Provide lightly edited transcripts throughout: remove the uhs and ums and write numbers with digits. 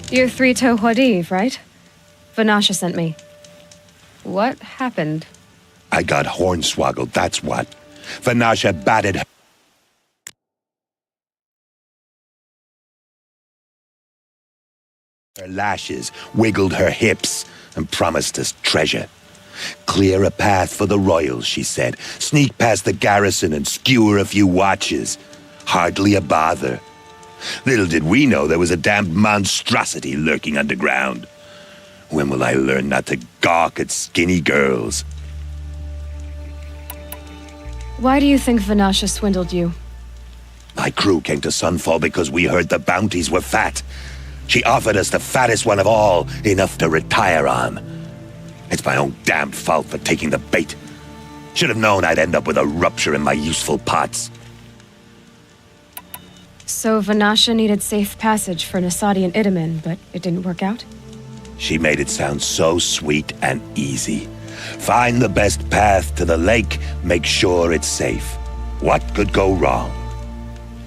You're Three-Toe Huadiv, right? Vanasha sent me. What happened? I got hornswoggled, that's what. Vanasha batted her lashes, wiggled her hips, and promised us treasure. Clear a path for the royals, she said. Sneak past the garrison and skewer a few watches. Hardly a bother. Little did we know there was a damned monstrosity lurking underground. When will I learn not to gawk at skinny girls? Why do you think Vanasha swindled you? My crew came to Sunfall because we heard the bounties were fat. She offered us the fattest one of all, enough to retire on. It's my own damned fault for taking the bait. Should have known I'd end up with a rupture in my useful parts. So Vanasha needed safe passage for Nasadi and Itamen, but it didn't work out? She made it sound so sweet and easy. Find the best path to the lake, make sure it's safe. What could go wrong?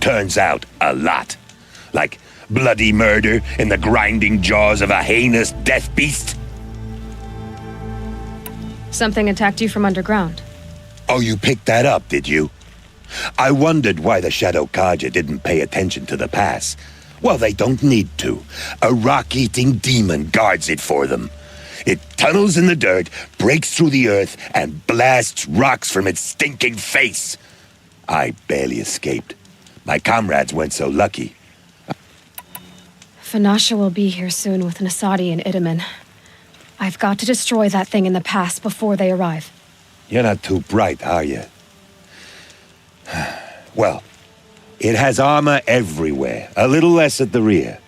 Turns out, a lot. Like bloody murder in the grinding jaws of a heinous death beast. Something attacked you from underground. Oh, you picked that up, did you? I wondered why the Shadow Carja didn't pay attention to the pass. Well, they don't need to. A rock-eating demon guards it for them. It tunnels in the dirt, breaks through the earth, and blasts rocks from its stinking face. I barely escaped. My comrades weren't so lucky. Vanasha will be here soon with Nasadi and Itamen. I've got to destroy that thing in the pass before they arrive. You're not too bright, are you? Well, it has armor everywhere, a little less at the rear.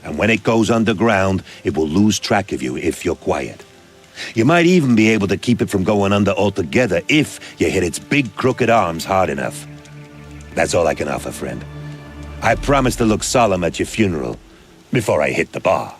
And when it goes underground, it will lose track of you if you're quiet. You might even be able to keep it from going under altogether if you hit its big crooked arms hard enough. That's all I can offer, friend. I promise to look solemn at your funeral before I hit the bar.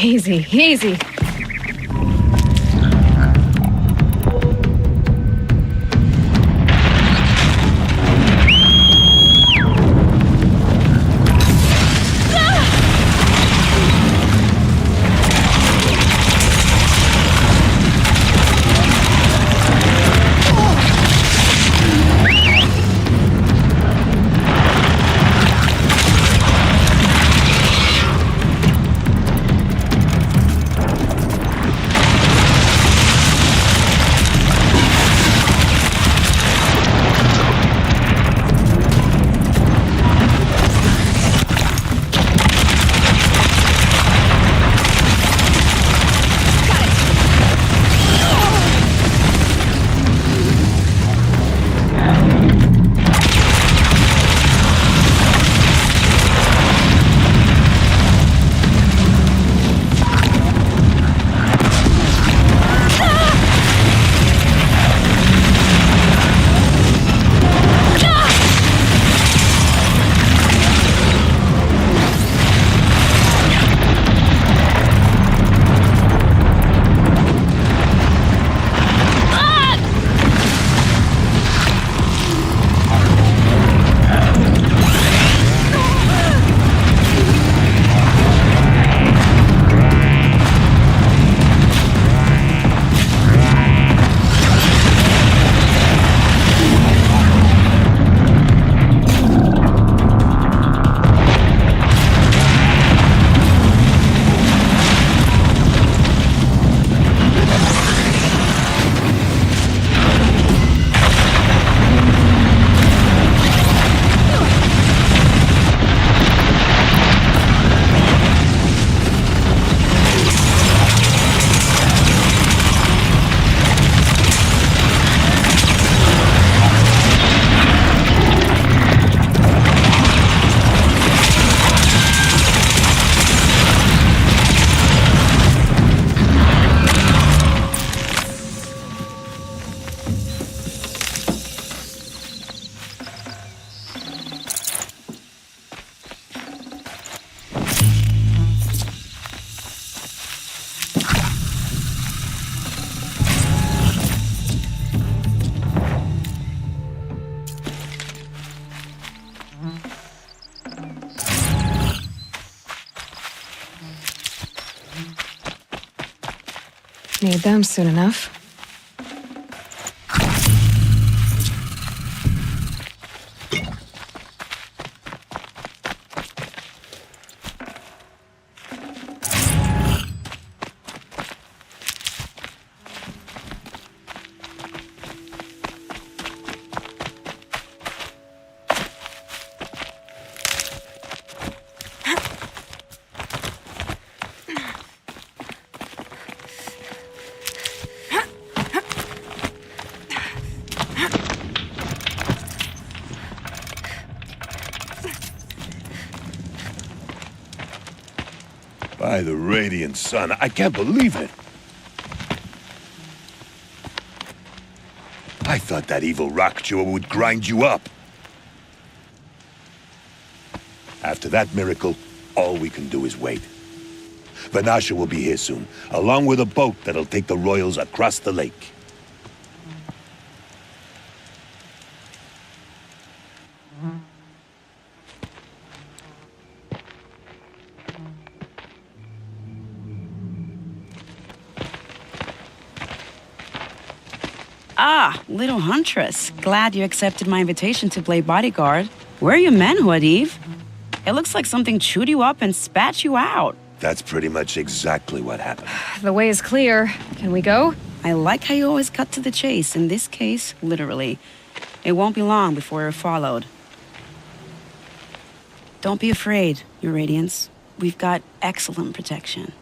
Easy, easy. Need them soon enough. By the radiant sun, I can't believe it. I thought that evil rock chewer would grind you up. After that miracle, all we can do is wait. Vanasha will be here soon, along with a boat that'll take the royals across the lake. Ah, little huntress. Glad you accepted my invitation to play bodyguard. Where are your manhood, Eve? It looks like something chewed you up and spat you out. That's pretty much exactly what happened. The way is clear. Can we go? I like how you always cut to the chase. In this case, literally. It won't be long before you're followed. Don't be afraid, Your Radiance. We've got excellent protection.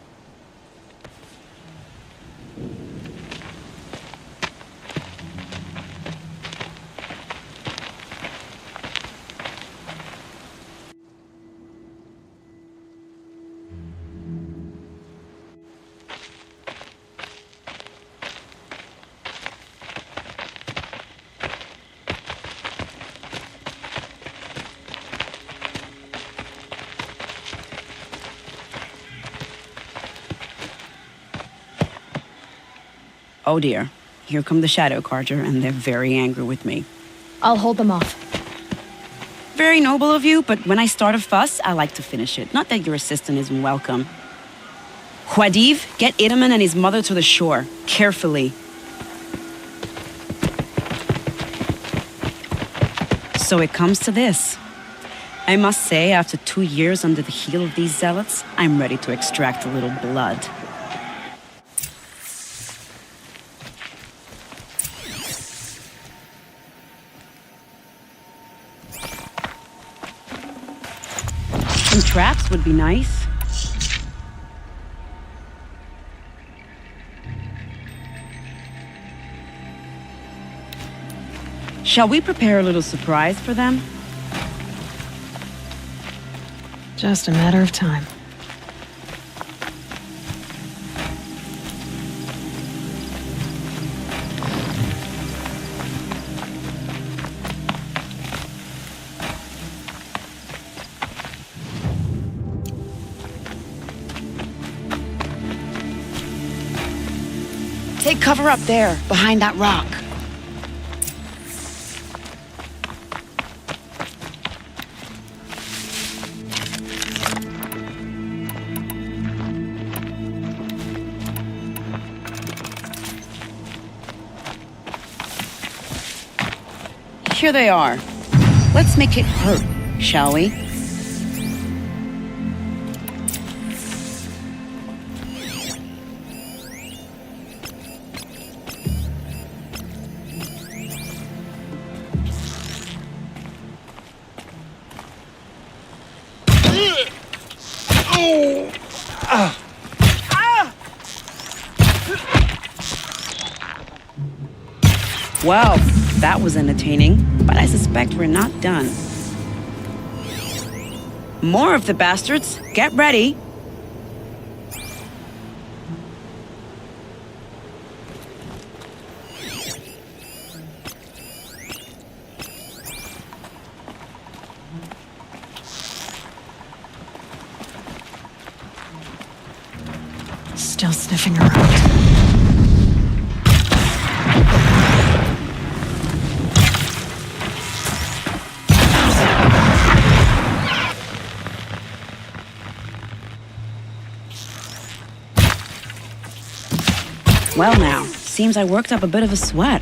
Oh dear. Here come the Shadow Carja, and they're very angry with me. I'll hold them off. Very noble of you, but when I start a fuss, I like to finish it. Not that your assistant isn't welcome. Huadiv, get Itaman and his mother to the shore. Carefully. So it comes to this. I must say, after 2 years under the heel of these zealots, I'm ready to extract a little blood. Some traps would be nice. Shall we prepare a little surprise for them? Just a matter of time. Take cover up there, behind that rock. Here they are. Let's make it hurt, shall we? Well, that was entertaining, but I suspect we're not done. More of the bastards. Get ready. Still sniffing around. Well now, seems I worked up a bit of a sweat.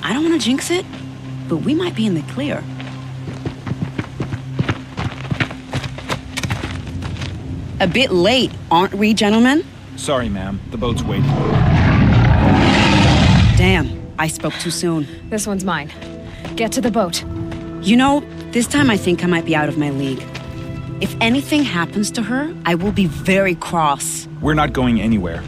I don't want to jinx it, but we might be in the clear. A bit late, aren't we, gentlemen? Sorry, ma'am. The boat's waiting. Damn, I spoke too soon. This one's mine. Get to the boat. You know, this time I think I might be out of my league. If anything happens to her, I will be very cross. We're not going anywhere.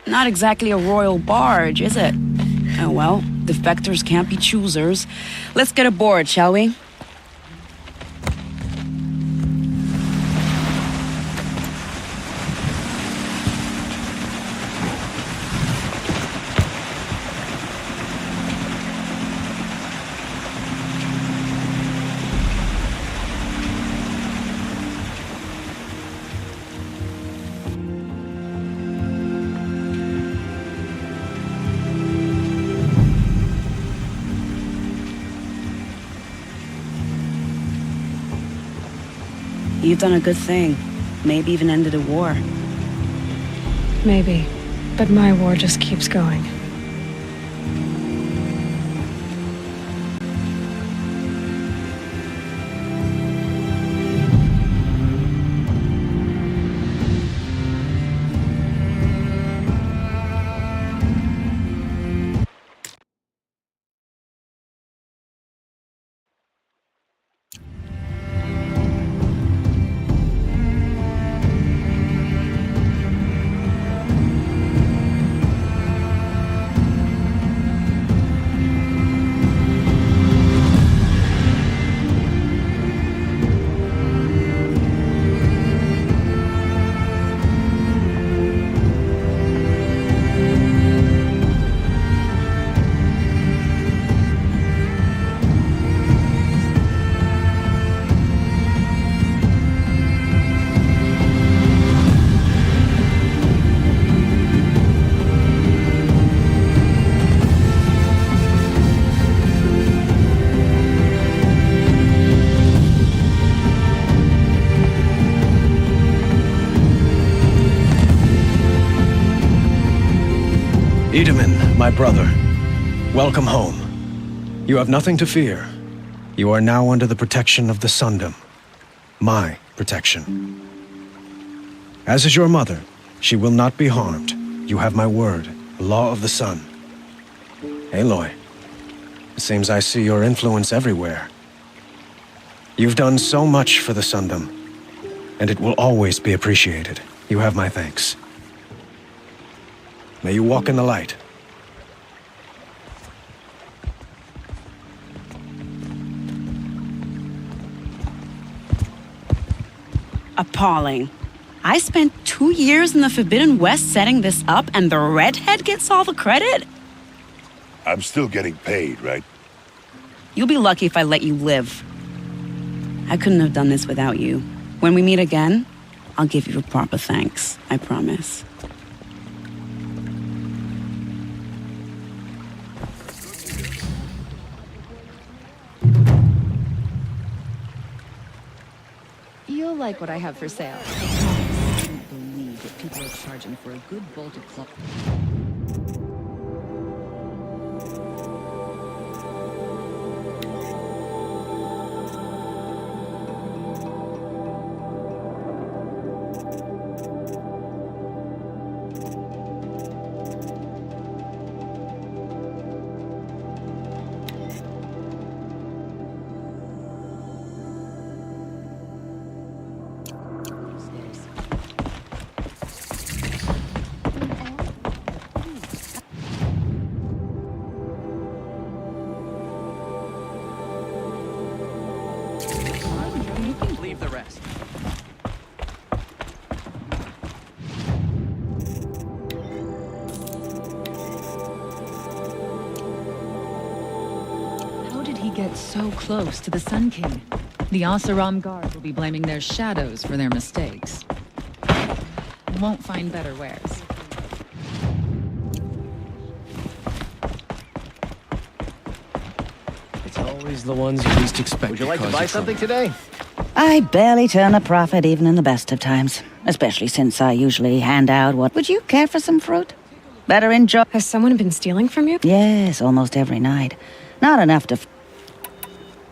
Not exactly a royal barge, is it? Oh well, defectors can't be choosers. Let's get aboard, shall we? You've done a good thing. Maybe even ended a war. Maybe. But my war just keeps going. Edaman, my brother, welcome home. You have nothing to fear. You are now under the protection of the Sundom. My protection. As is your mother, she will not be harmed. You have my word, the law of the sun. Aloy, it seems I see your influence everywhere. You've done so much for the Sundom, and it will always be appreciated. You have my thanks. May you walk in the light. Appalling. I spent 2 years in the Forbidden West setting this up, and the redhead gets all the credit? I'm still getting paid, right? You'll be lucky if I let you live. I couldn't have done this without you. When we meet again, I'll give you a proper thanks. I promise. You'll like what I have for sale. I can't believe that people are charging for a good bolt of cloth. Leave the rest. How did he get so close to the Sun King? The Oseram Guard will be blaming their shadows for their mistakes. Won't find better wares. It's always the ones you least expect. Would you like to cause buy you something trouble. today? I barely turn a profit even in the best of times, especially since I usually hand out what... Would you care for some fruit? Better enjoy... Has someone been stealing from you? Yes, almost every night. Not enough to...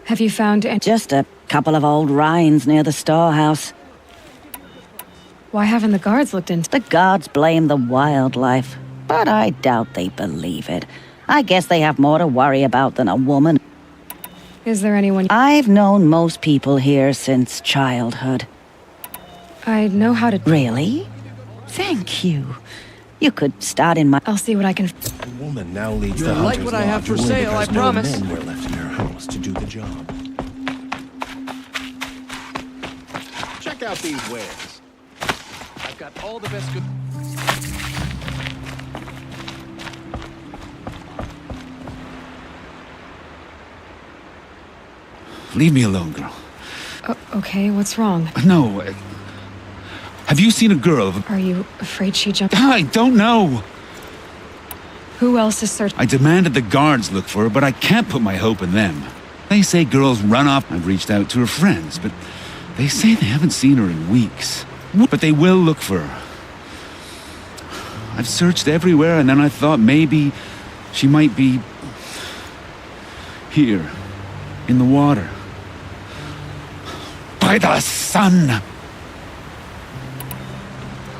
Have you found any... Just a couple of old rinds near the storehouse. Why haven't the guards looked into... The gods blame the wildlife, but I doubt they believe it. I guess they have more to worry about than a woman. Is there anyone... I've known most people here since childhood. I know how to... Really? Thank you. You could start in my... I'll see what I can. The woman now leads You'll the like Hunter's what I have Lodge for only sale, I because promise. No men were left in her house to do the job. Check out these wares. I've got all the best good... Leave me alone, girl. Okay, what's wrong? No. Have you seen a girl of... Are you afraid she jumped? I don't know. Who else is searching? I demanded the guards look for her, but I can't put my hope in them. They say girls run off. I've reached out to her friends, but they say they haven't seen her in weeks. But they will look for her. I've searched everywhere, and then I thought maybe she might be... here, in the water. By the sun!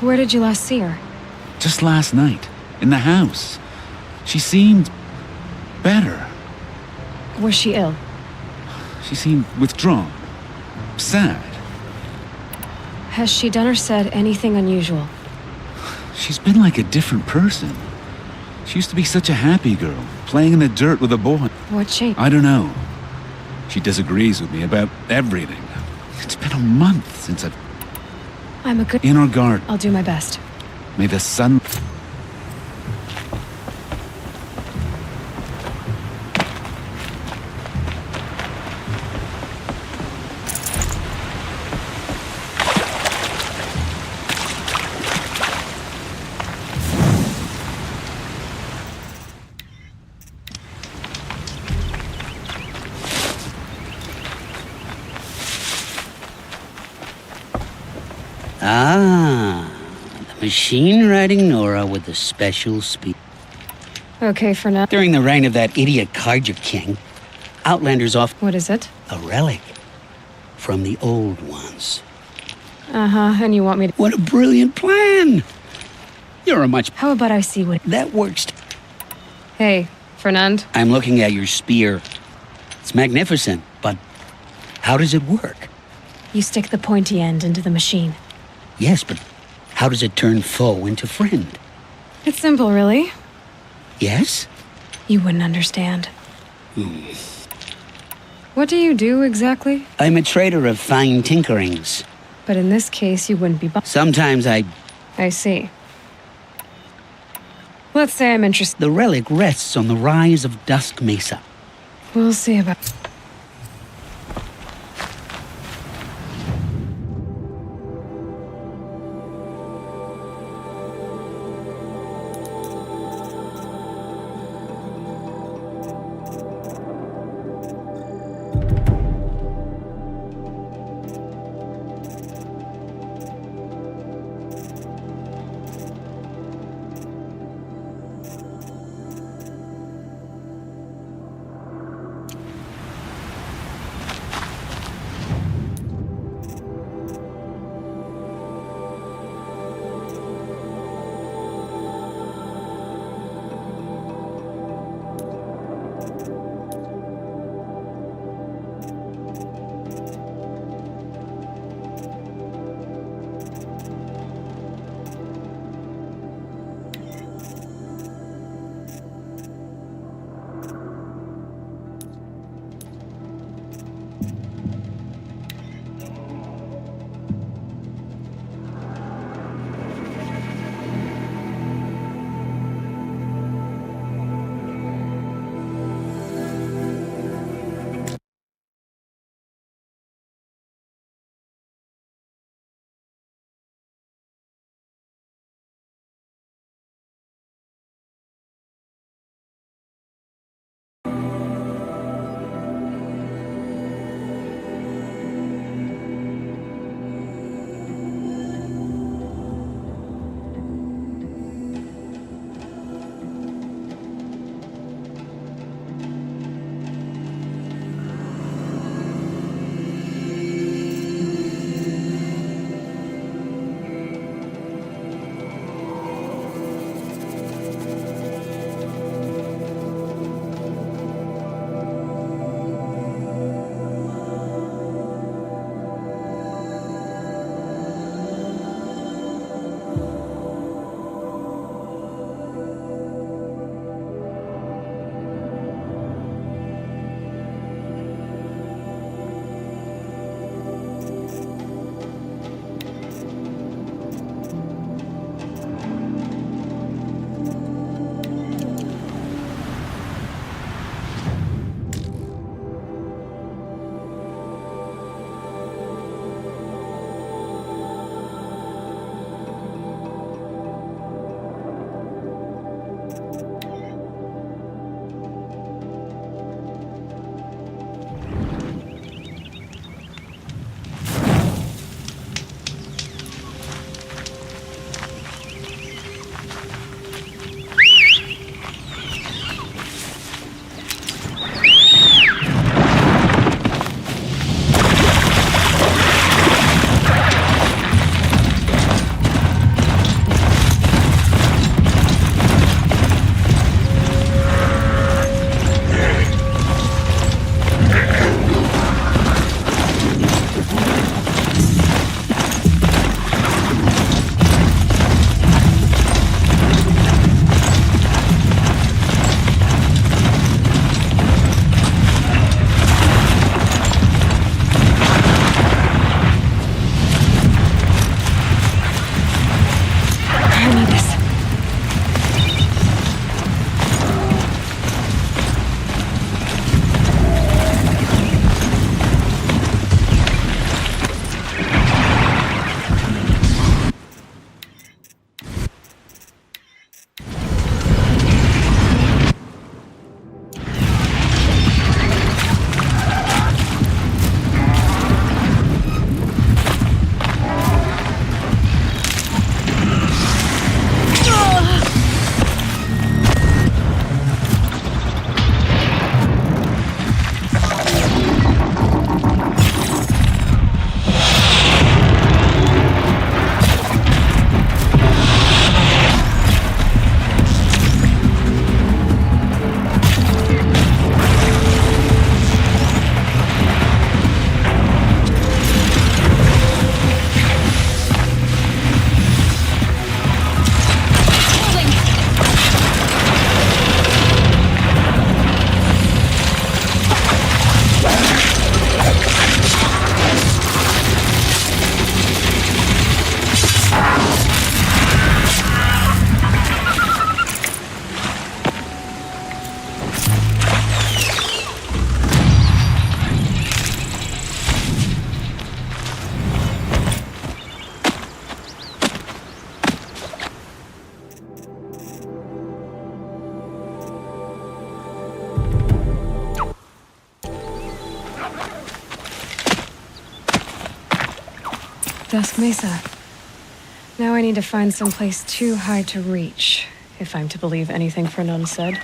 Where did you last see her? Just last night, in the house. She seemed... better. Was she ill? She seemed withdrawn. Sad. Has she done or said anything unusual? She's been like a different person. She used to be such a happy girl, playing in the dirt with a boy. What changed? I don't know. She disagrees with me about everything. It's been a month since I've... I'm a good... In our garden. I'll do my best. May the sun... Ah, the machine riding Nora with the special speed. Okay, for now. During the reign of that idiot Carja King, Outlanders off What is it? a relic from the old ones. Uh-huh, and you want me to... What a brilliant plan! You're a much... How about I see what... That works. Hey, Fernand. I'm looking at your spear. It's magnificent, but how does it work? You stick the pointy end into the machine. Yes, but how does it turn foe into friend? It's simple, really. Yes? You wouldn't understand. What do you do exactly? I'm a trader of fine tinkerings. But in this case, you wouldn't be... Sometimes I see. Let's say I'm interested. The relic rests on the rise of Dusk Mesa. We'll see about... Dusk Mesa. Now I need to find someplace too high to reach, if I'm to believe anything Fernand said.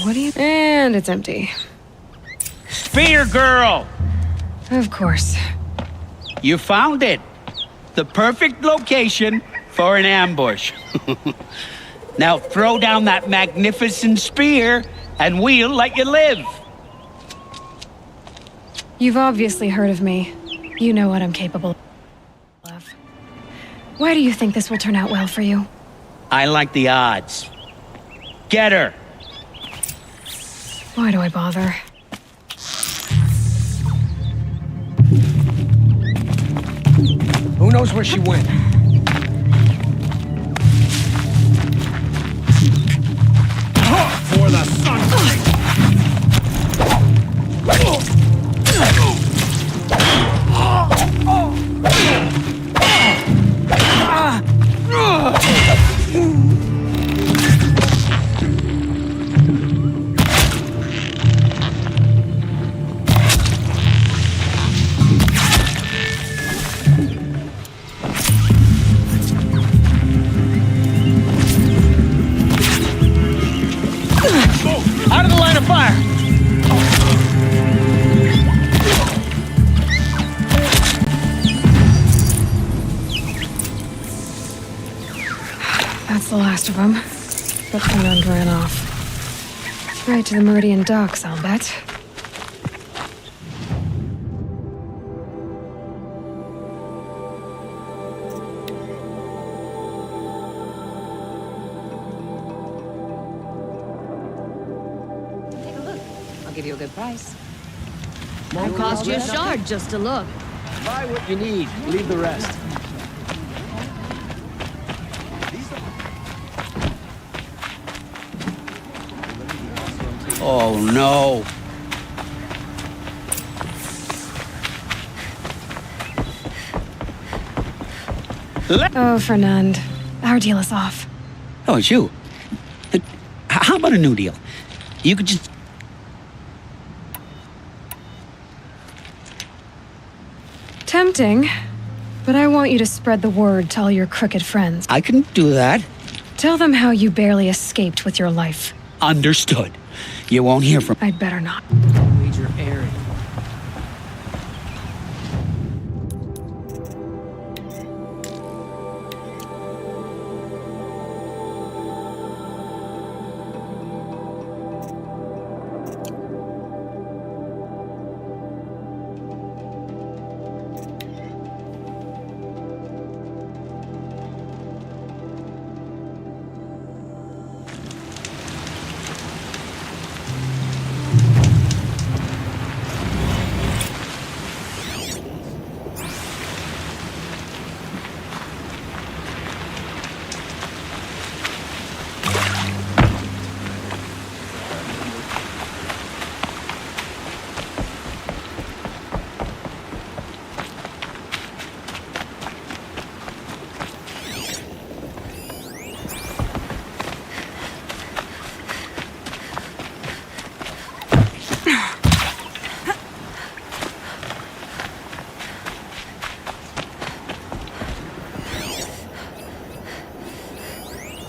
What do you... And it's empty. Spear girl! Of course. You found it. The perfect location for an ambush. Now throw down that magnificent spear, and we'll let you live. You've obviously heard of me. You know what I'm capable of. Why do you think this will turn out well for you? I like the odds. Get her. Why do I bother? Who knows where she went? For the sun! Out of the line of fire! That's the last of them. But Fernand ran off. Right to the Meridian docks, I'll bet. Give you a good price. Won't cost you a shard just to look. Buy what you need, leave the rest. Oh no. Oh, Fernand. Our deal is off. Oh, it's you. How about a new deal? You could just... Tempting, but I want you to spread the word to all your crooked friends. I can do that. Tell them how you barely escaped with your life. Understood. You won't hear from... I'd better not. Major Aaron.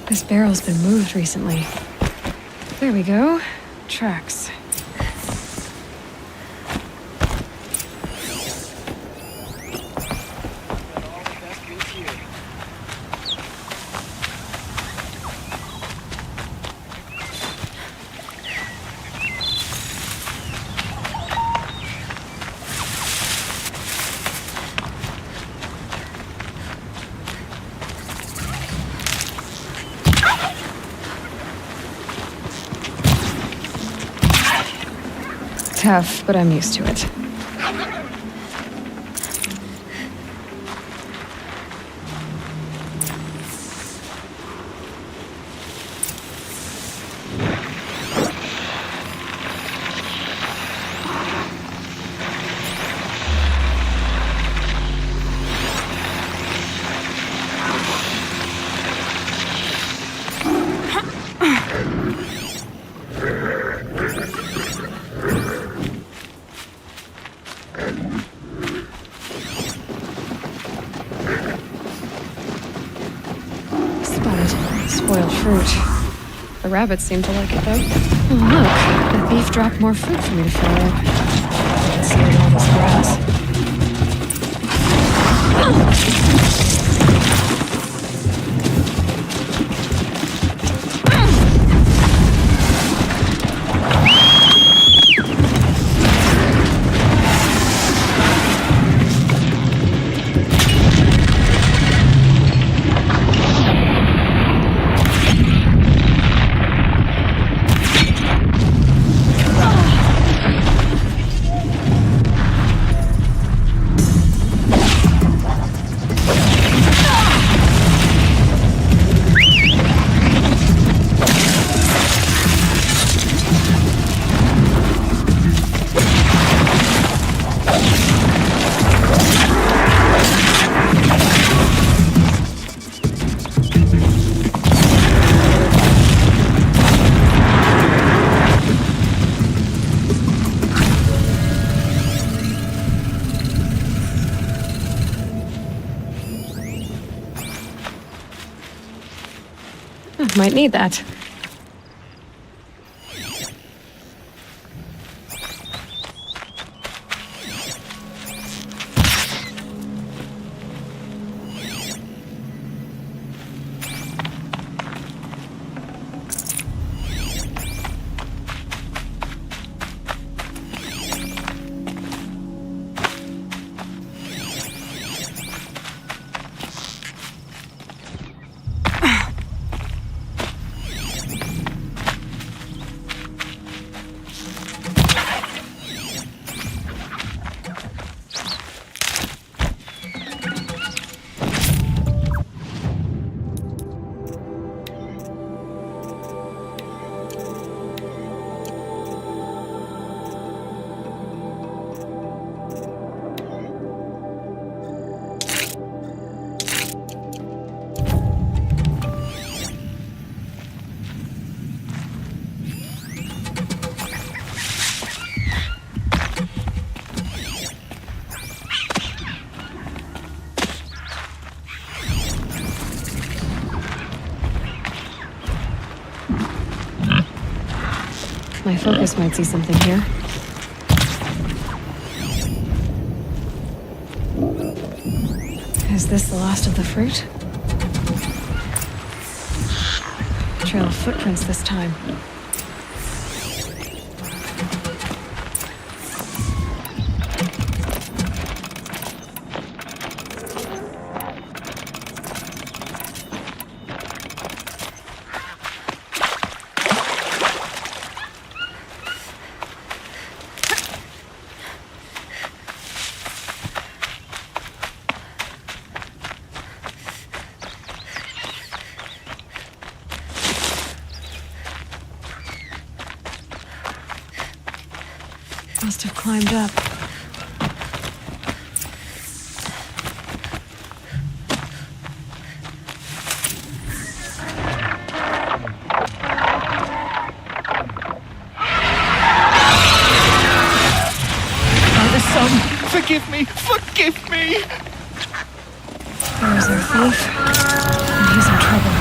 This barrel's been moved recently. There we go. Tracks. tough, but I'm used to it. Spoiled fruit. The rabbits seem to like it, though. Oh, look. The thief dropped more fruit for me to fill up. I can see all this grass. Might need that. My focus might see something here. Is this the last of the fruit? Trail of footprints this time. Must have climbed up. Father, son, forgive me, forgive me! There's our thief, and he's in trouble.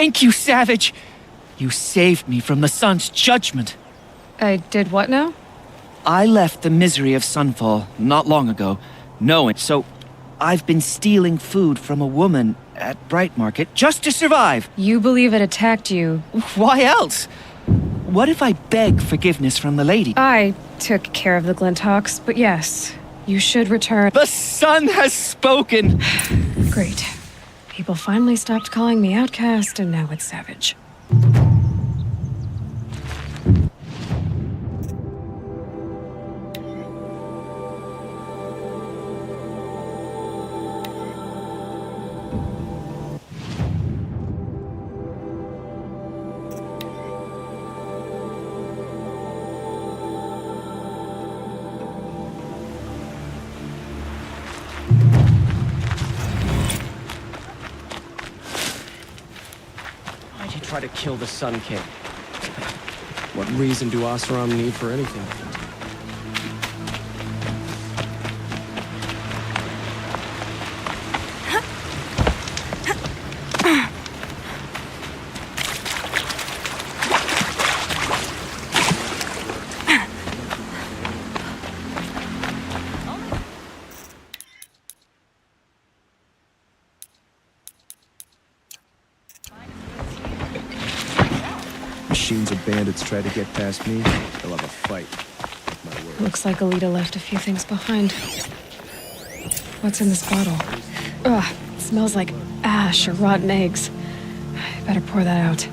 Thank you, Savage! You saved me from the sun's judgment. I did what now? I left the misery of Sunfall not long ago, knowing, so I've been stealing food from a woman at Bright Market just to survive. You believe it attacked you? Why else? What if I beg forgiveness from the lady? I took care of the Glinthawks, but yes, you should return. The sun has spoken! Great. People finally stopped calling me outcast, and now it's Savage. Try to kill the Sun King. What reason do Oseram need for anything? Machines or bandits try to get past me, they'll have a fight. My word. Looks like Alita left a few things behind. What's in this bottle? Ugh, it smells like ash or rotten eggs. I better pour that out.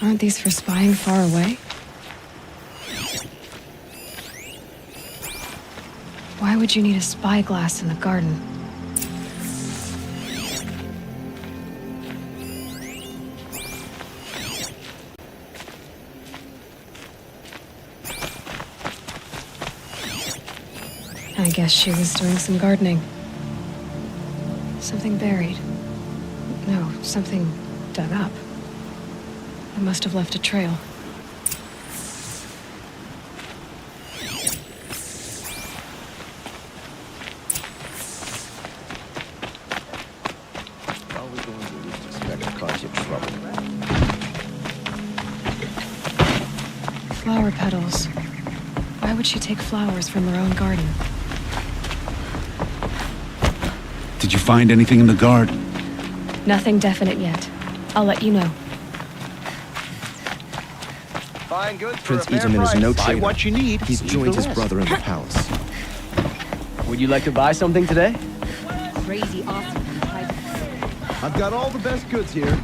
Aren't these for spying far away? Why would you need a spyglass in the garden? I guess she was doing some gardening. Something buried. No, something dug up. It must have left a trail. All we're going to do is just expect to cause you trouble. Flower petals. Why would she take flowers from her own garden? Did you find anything in the garden? Nothing definite yet. I'll let you know. Fine goods Prince for a fair Itaman is no price. Buy trader. what you need. He's leave joined the his rest. brother in the palace. Would you like to buy something today? Crazy awesome. I've got all the best goods here.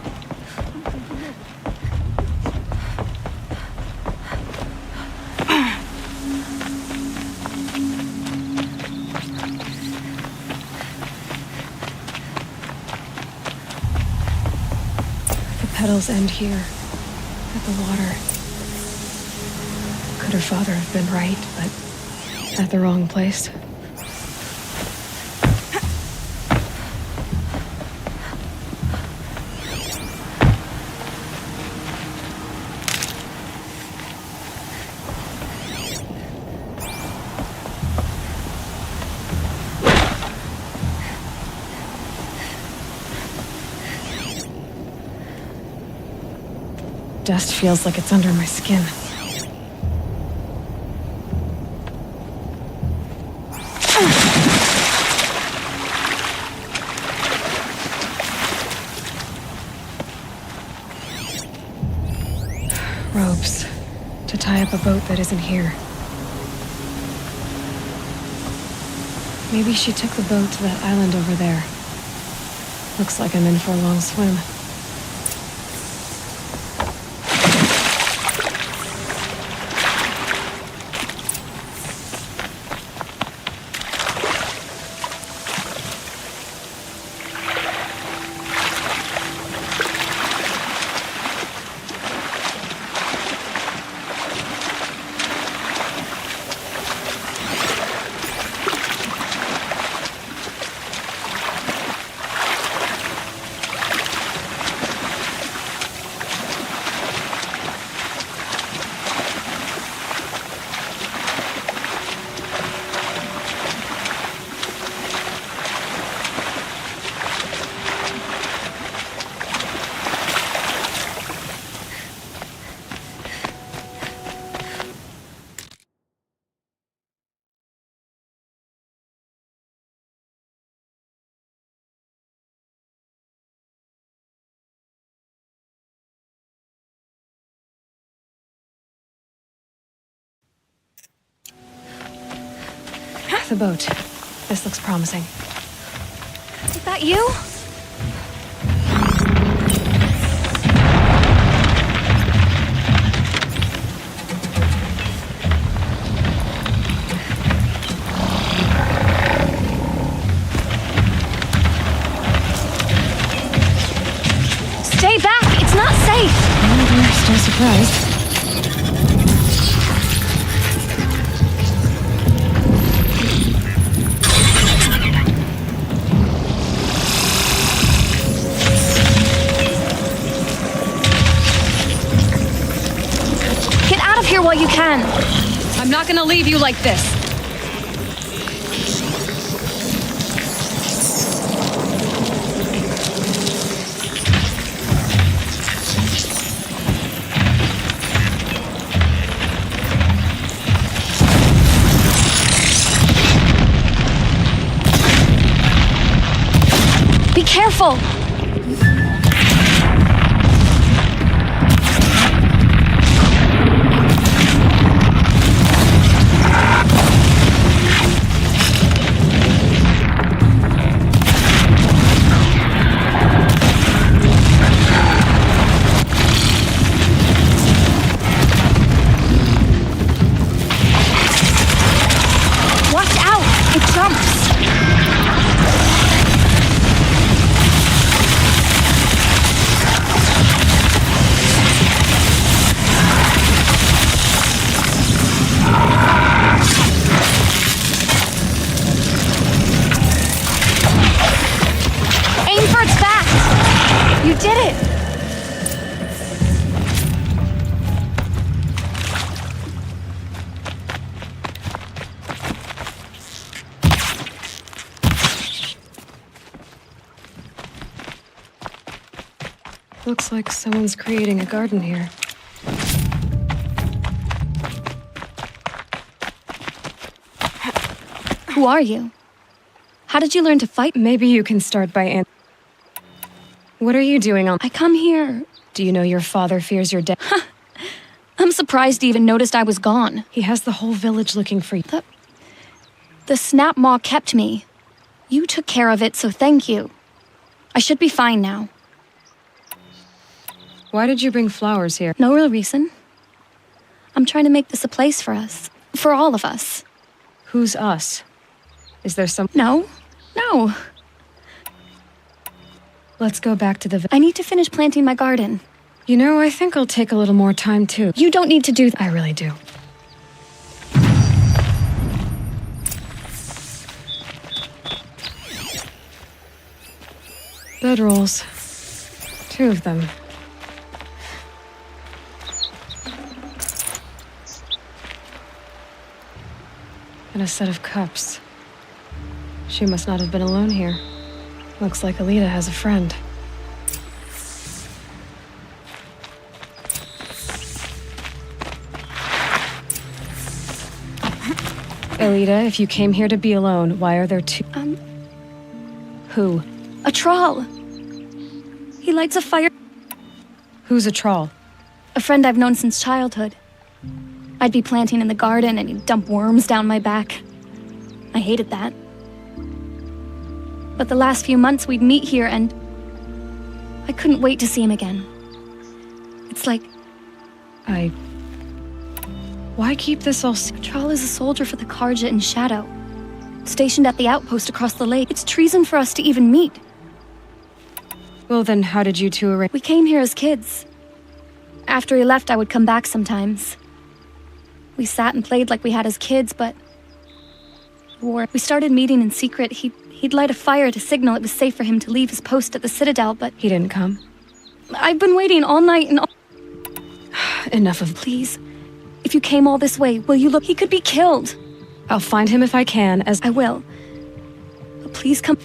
The petals end here, at the water. Could her father have been right, but at the wrong place? Dust feels like it's under my skin. Ropes to tie up a boat that isn't here. Maybe she took the boat to that island over there. Looks like I'm in for a long swim. The boat. This looks promising. Is that you? Stay back! It's not safe! We're still surprised. Get out of here while you can! I'm not gonna leave you like this. Be careful! Watch out! It jumps! Aim for its back! You did it! Looks like someone's creating a garden here. Who are you? How did you learn to fight? Maybe you can start by What are you doing on— I come here. Do you know your father fears your death? I'm surprised he even noticed I was gone. He has the whole village looking for you. The Snap Maw kept me. You took care of it, so thank you. I should be fine now. Why did you bring flowers here? No real reason. I'm trying to make this a place for us. For all of us. Who's us? Is there some— No. No. Let's go back to the— I need to finish planting my garden. You know, I think I'll take a little more time, too. You don't need to do that. I really do. Bedrolls. 2 of them. And a set of cups. She must not have been alone here. Looks like Alita has a friend. Alita, if you came here to be alone, why are there 2? Who? A troll. He lights a fire. Who's a troll? A friend I've known since childhood. I'd be planting in the garden and he'd dump worms down my back. I hated that. But the last few months we'd meet here and I couldn't wait to see him again. It's like... Why keep this all... Troll is a soldier for the Carja in Shadow. Stationed at the outpost across the lake. It's treason for us to even meet. Well then, how did you 2 arrange? We came here as kids. After he left, I would come back sometimes. We sat and played like we had as kids, but... We started meeting in secret. He'd light a fire to signal it was safe for him to leave his post at the Citadel, but... He didn't come? I've been waiting all night and all... Enough of... Please. If you came all this way, will you look? He could be killed. I'll find him if I can, as... I will. But please come...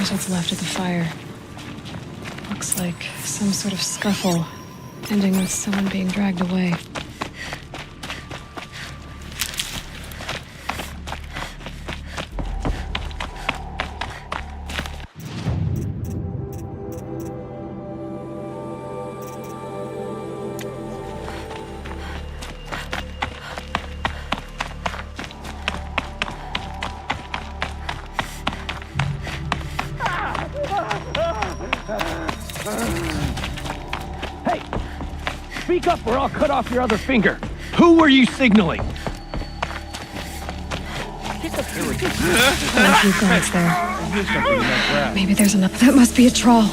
There's what's left of the fire. Looks like some sort of scuffle, ending with someone being dragged away. Hey! Speak up or I'll cut off your other finger. Who were you signaling? A few guards there. Maybe there's another. That must be a troll.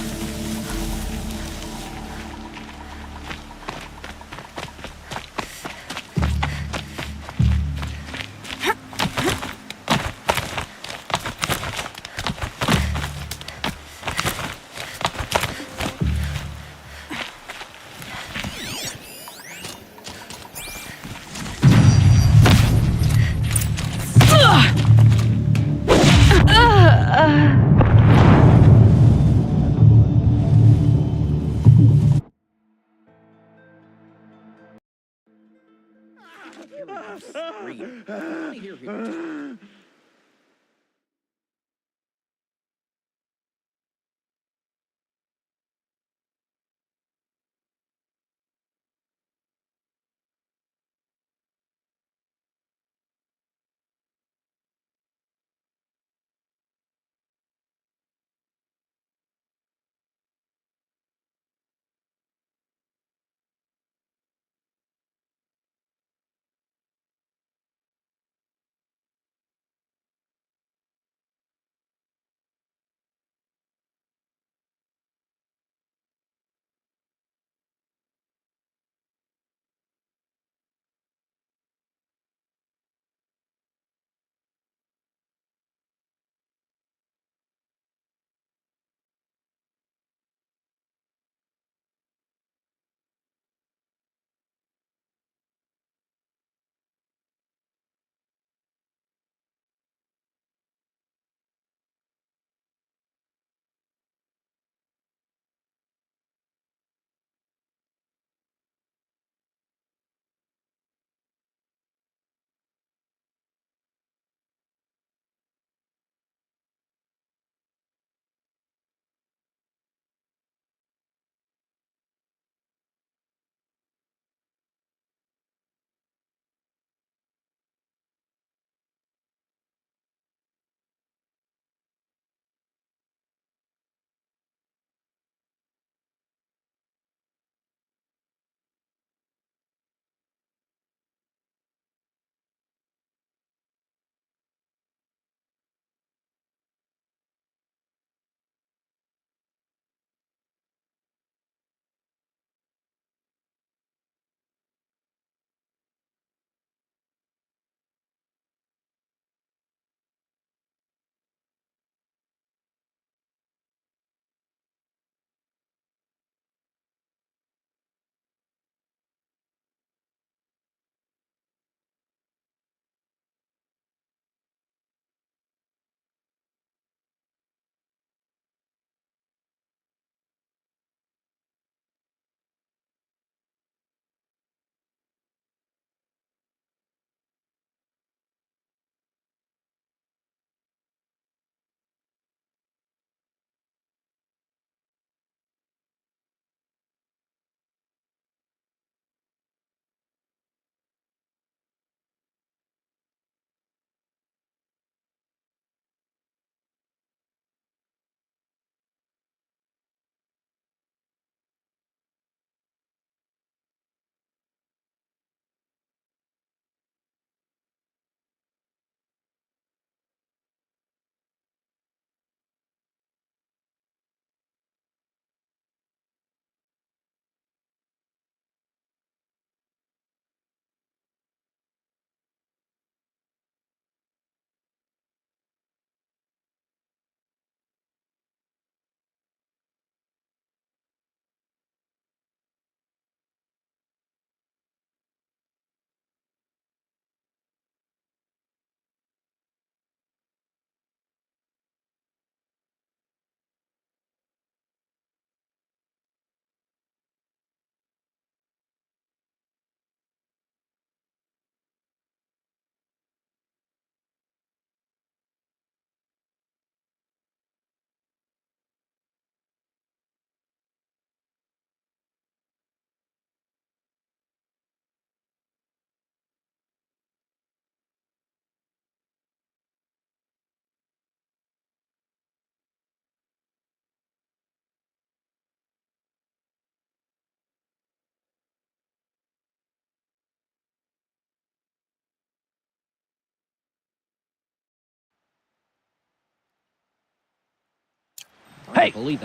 Hey!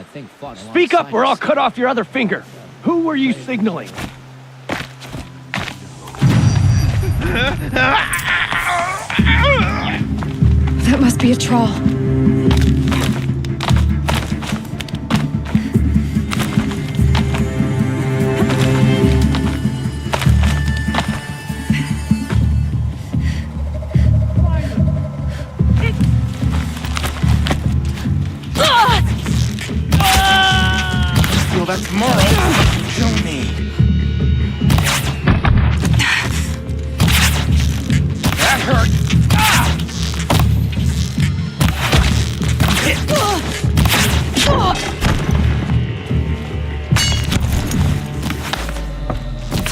Speak up or I'll cut off your other finger. Who were you signaling? That must be a troll. Feel that tomorrow. Show me. That hurt.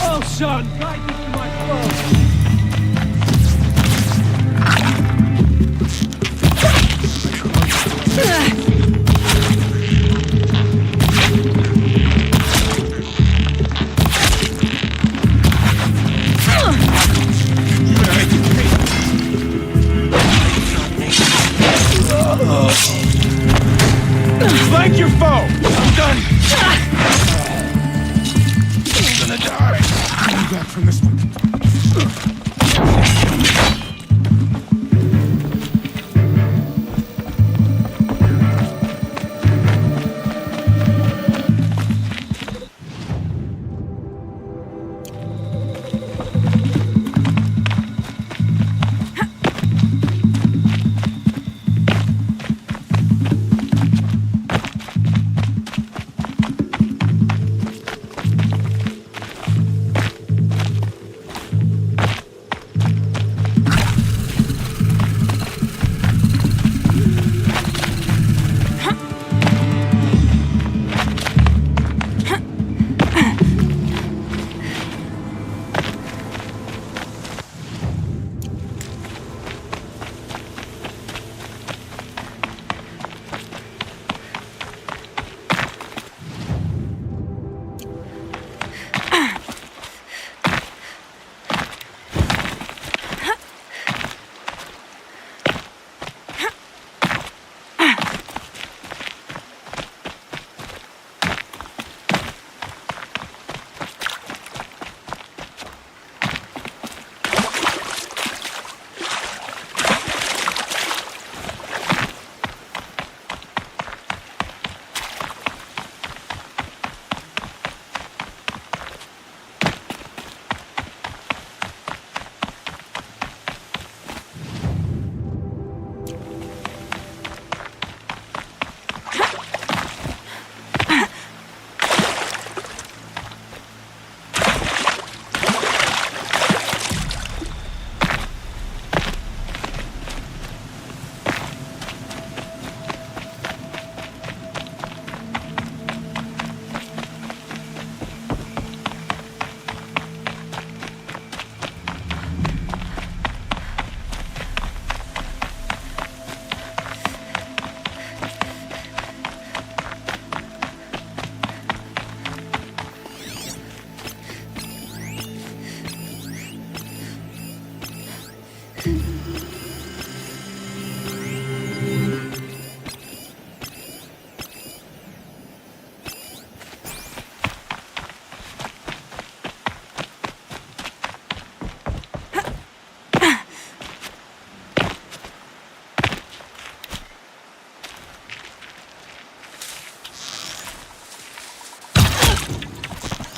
Oh, son! Guide me to my throne! Flank your foe! I'm done! I'm gonna die! Coming back from this one.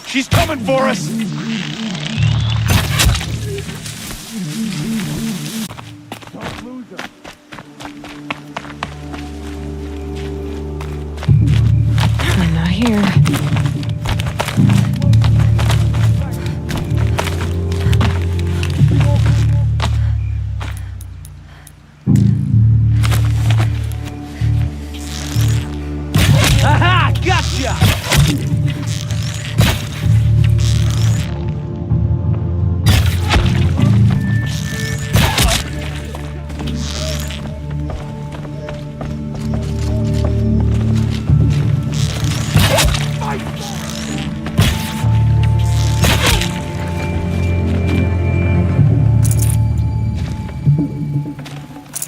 She's coming for us! Don't lose her. I'm not here. Aha! Gotcha!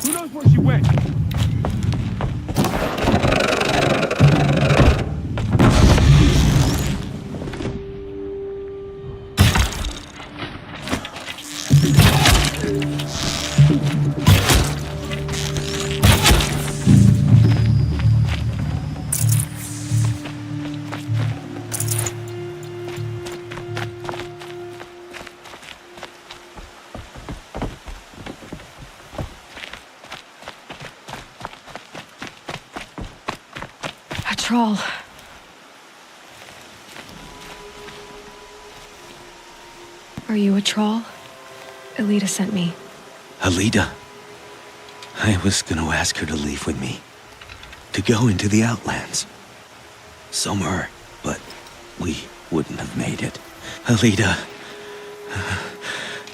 Who knows where she went? troll. Are you a troll? Elita sent me. Alida. I was gonna ask her to leave with me. To go into the Outlands. Somewhere, but we wouldn't have made it. Alida.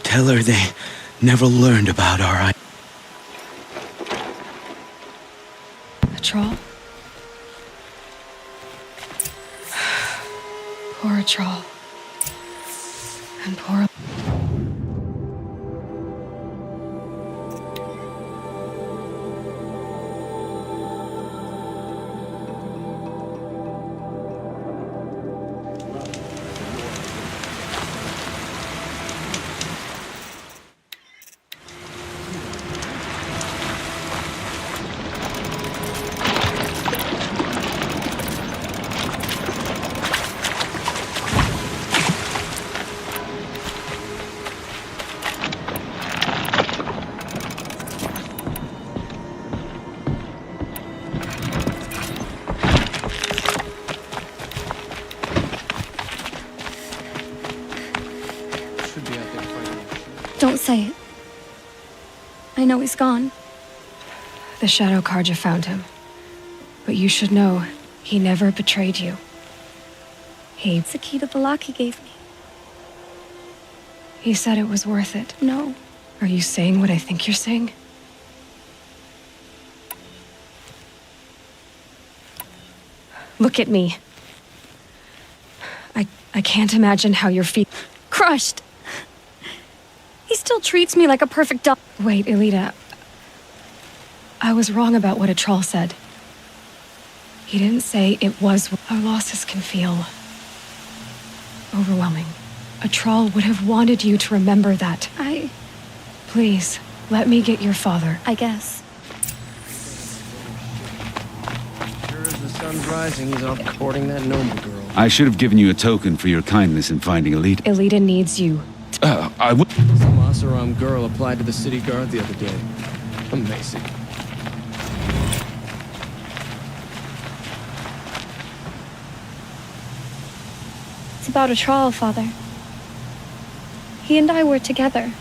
Tell her they never learned about our... A troll? Poor troll. And poor... Don't say it. I know he's gone. The Shadow Carja found him. But you should know, he never betrayed you. It's the key to the lock he gave me. He said it was worth it. No. Are you saying what I think you're saying? Look at me. I can't imagine how your feet... Crushed. He still treats me like a perfect dog. Wait, Elita. I was wrong about what a troll said. He didn't say it was... Our losses can feel... overwhelming. A troll would have wanted you to remember that. Please, let me get your father. I guess. Sure as the sun's rising, he's off courting that Noma girl. I should have given you a token for your kindness in finding Elita. Elita needs you. I would... Some Oseram girl applied to the city guard the other day. Amazing. It's about a troll, Father. He and I were together.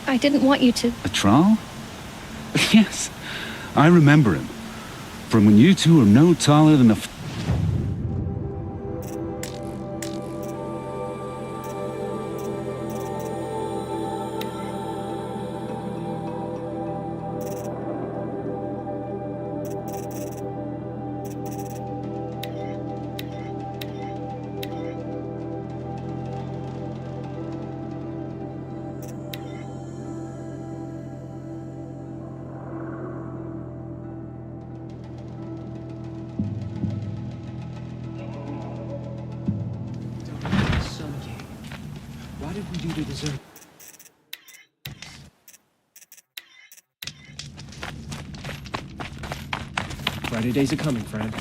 I didn't want you to... A troll? Yes, I remember him. From when you two were no taller than a... What did we do to deserve... Friday days are coming, friend.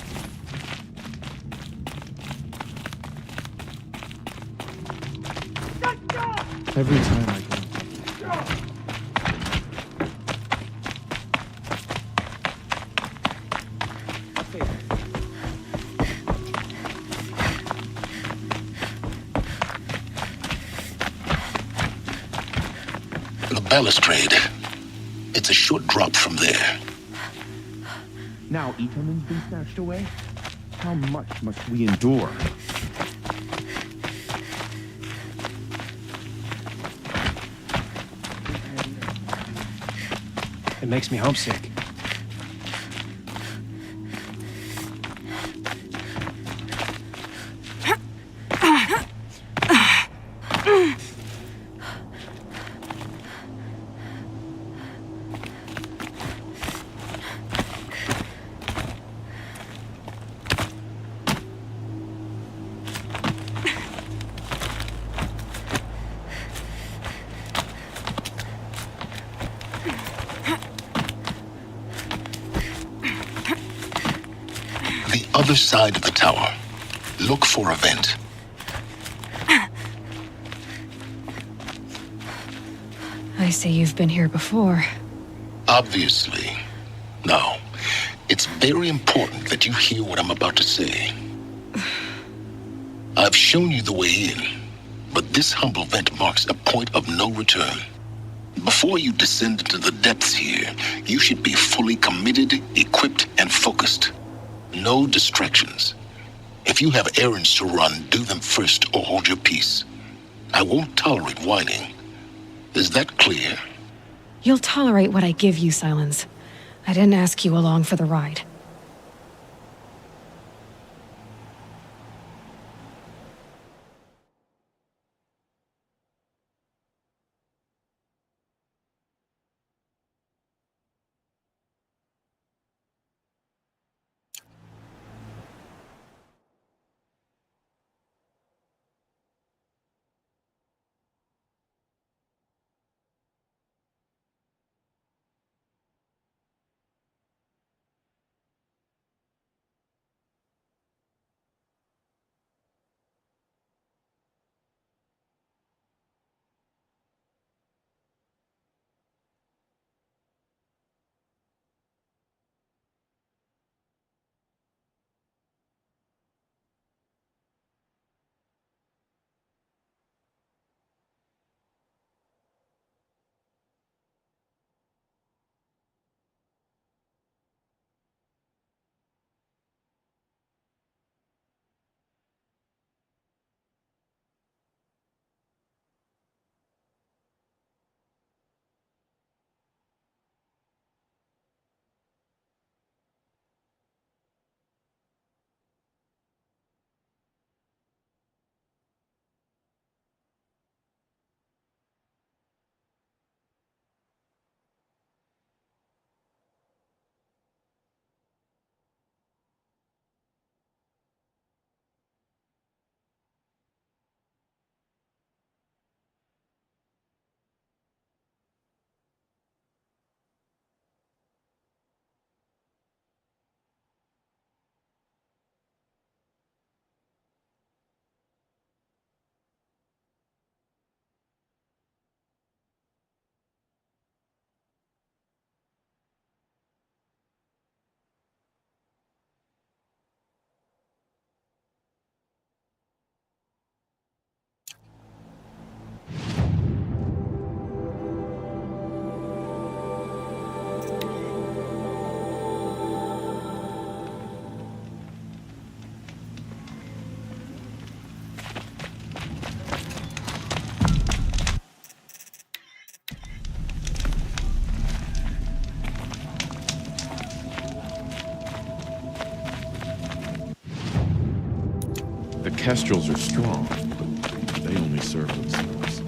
Every time I go. The balustrade. It's a short drop from there. Now Itomen's been snatched away? How much must we endure? It makes me homesick. The other side of the tower. Look for a vent. I see you've been here before. Obviously. Now, It's very important that you hear what I'm about to say. I've shown you the way in, but this humble vent marks a point of no return. Before you descend into the depths here, you should be fully committed, equipped, and focused. No distractions. If you have errands to run, do them first or hold your peace. I won't tolerate whining. Is that clear? You'll tolerate what I give you, Silence. I didn't ask you along for the ride. The Kestrels are strong, but they only serve themselves.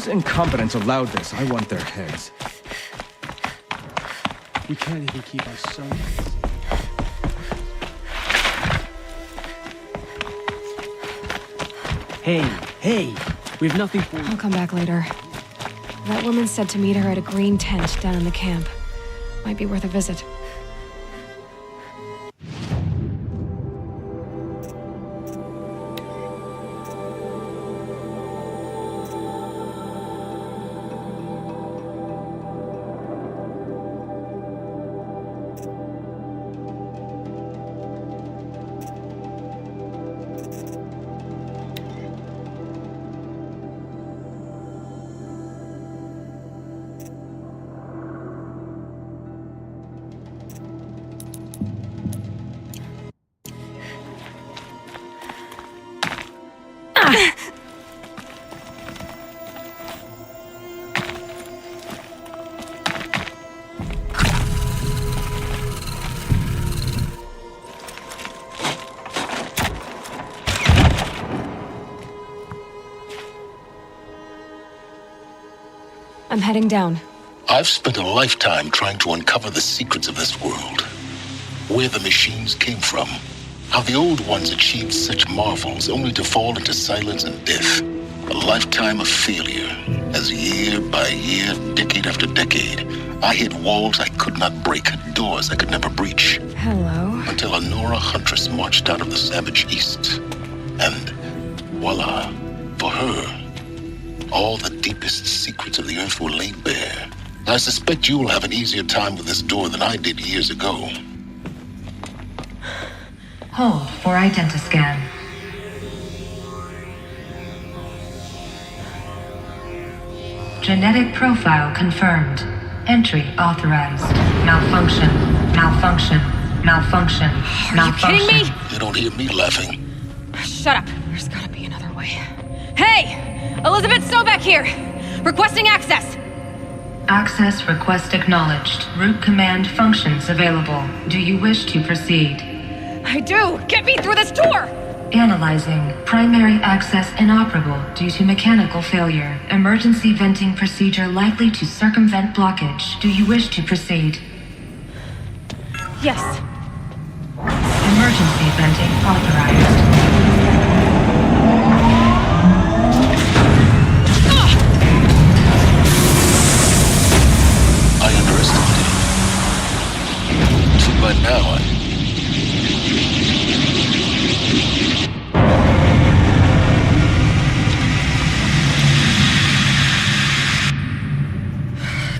incompetents allowed this. I want their heads. We can't even keep our son. Hey, we have nothing for you. I'll come back later. That woman said to meet her at a green tent down in the camp. Might be worth a visit. I'm heading down. I've spent a lifetime trying to uncover the secrets of this world. Where the machines came from. How the old ones achieved such marvels only to fall into silence and death. A lifetime of failure. As year by year, decade after decade, I hit walls I could not break, doors I could never breach. Hello? Until a Nora huntress marched out of the savage east. And voila, for her, all the deepest secrets of the earth were laid bare. I suspect you will have an easier time with this door than I did years ago. Hold for identiscan. Genetic profile confirmed. Entry authorized. Malfunction. Malfunction. Malfunction. Malfunction. Are you kidding me? You don't hear me laughing. Shut up. There's gotta be another way. Hey! Elizabeth Sobek here! Requesting access! Access request acknowledged. Root command functions available. Do you wish to proceed? I do! Get me through this door! Analyzing. Primary access inoperable due to mechanical failure. Emergency venting procedure likely to circumvent blockage. Do you wish to proceed? Yes. Emergency venting authorized. I underestimated it. See, by now